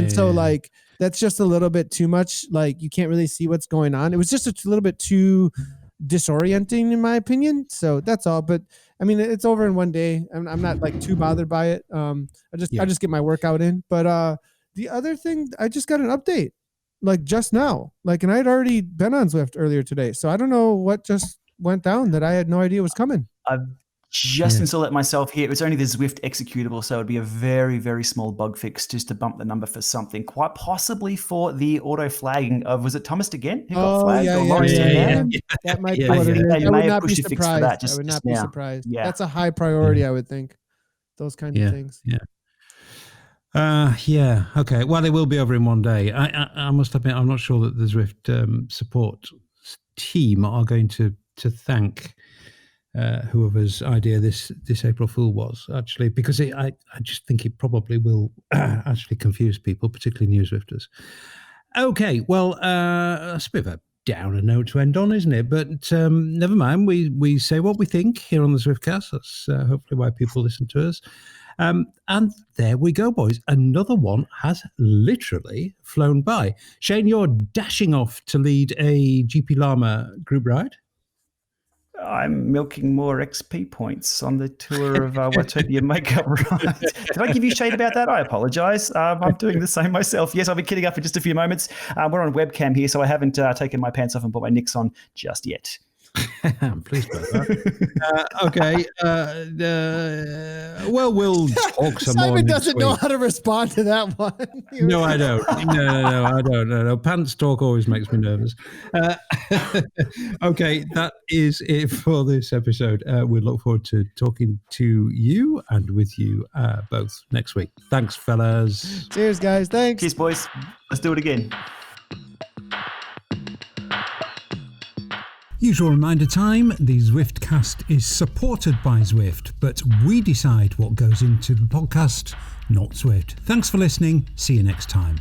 so like, that's just a little bit too much. Like you can't really see what's going on. It was just a little bit too disorienting in my opinion. So that's all. But I mean, it's over in one day. I'm not like too bothered by it. I just get my workout in. But the other thing, I just got an update like just now. Like, and I had already been on Zwift earlier today. So I don't know what just went down that I had no idea was coming. I've just installed it myself here. It's only the Zwift executable, so it'd be a very, very small bug fix just to bump the number for something, quite possibly for the auto flagging of, was it Thomas again who got flagged? That might be what it is. I would not be surprised. I would not be surprised. That's a high priority, I would think. Those kinds of things. Okay. Well, they will be over in one day. I must admit, I'm not sure that the Zwift support team are going to thank whoever's idea this April Fool was, actually, because I just think it probably will actually confuse people, particularly new Zwifters. Okay, well, that's a bit of a downer note to end on, isn't it? But never mind. We say what we think here on the Zwiftcast. That's hopefully why people listen to us. And there we go, boys. Another one has literally flown by. Shane, you're dashing off to lead a GP Llama group ride. I'm milking more XP points on the tour of Watopia Makeup Ride. Did I give you shade about that? I apologise. I'm doing the same myself. Yes, I'll be kidding up for just a few moments. We're on webcam here, so I haven't taken my pants off and put my Nicks on just yet. I'm pleased about that. Okay. Well, we'll talk some more. Simon doesn't know how to respond to that one. No, I don't. No, I don't. No. Pants talk always makes me nervous. Okay, that is it for this episode. We look forward to talking to you and with you both next week. Thanks, fellas. Cheers, guys. Thanks. Cheers, boys. Let's do it again. Usual reminder time, the Zwiftcast is supported by Zwift, but we decide what goes into the podcast, not Zwift. Thanks for listening. See you next time.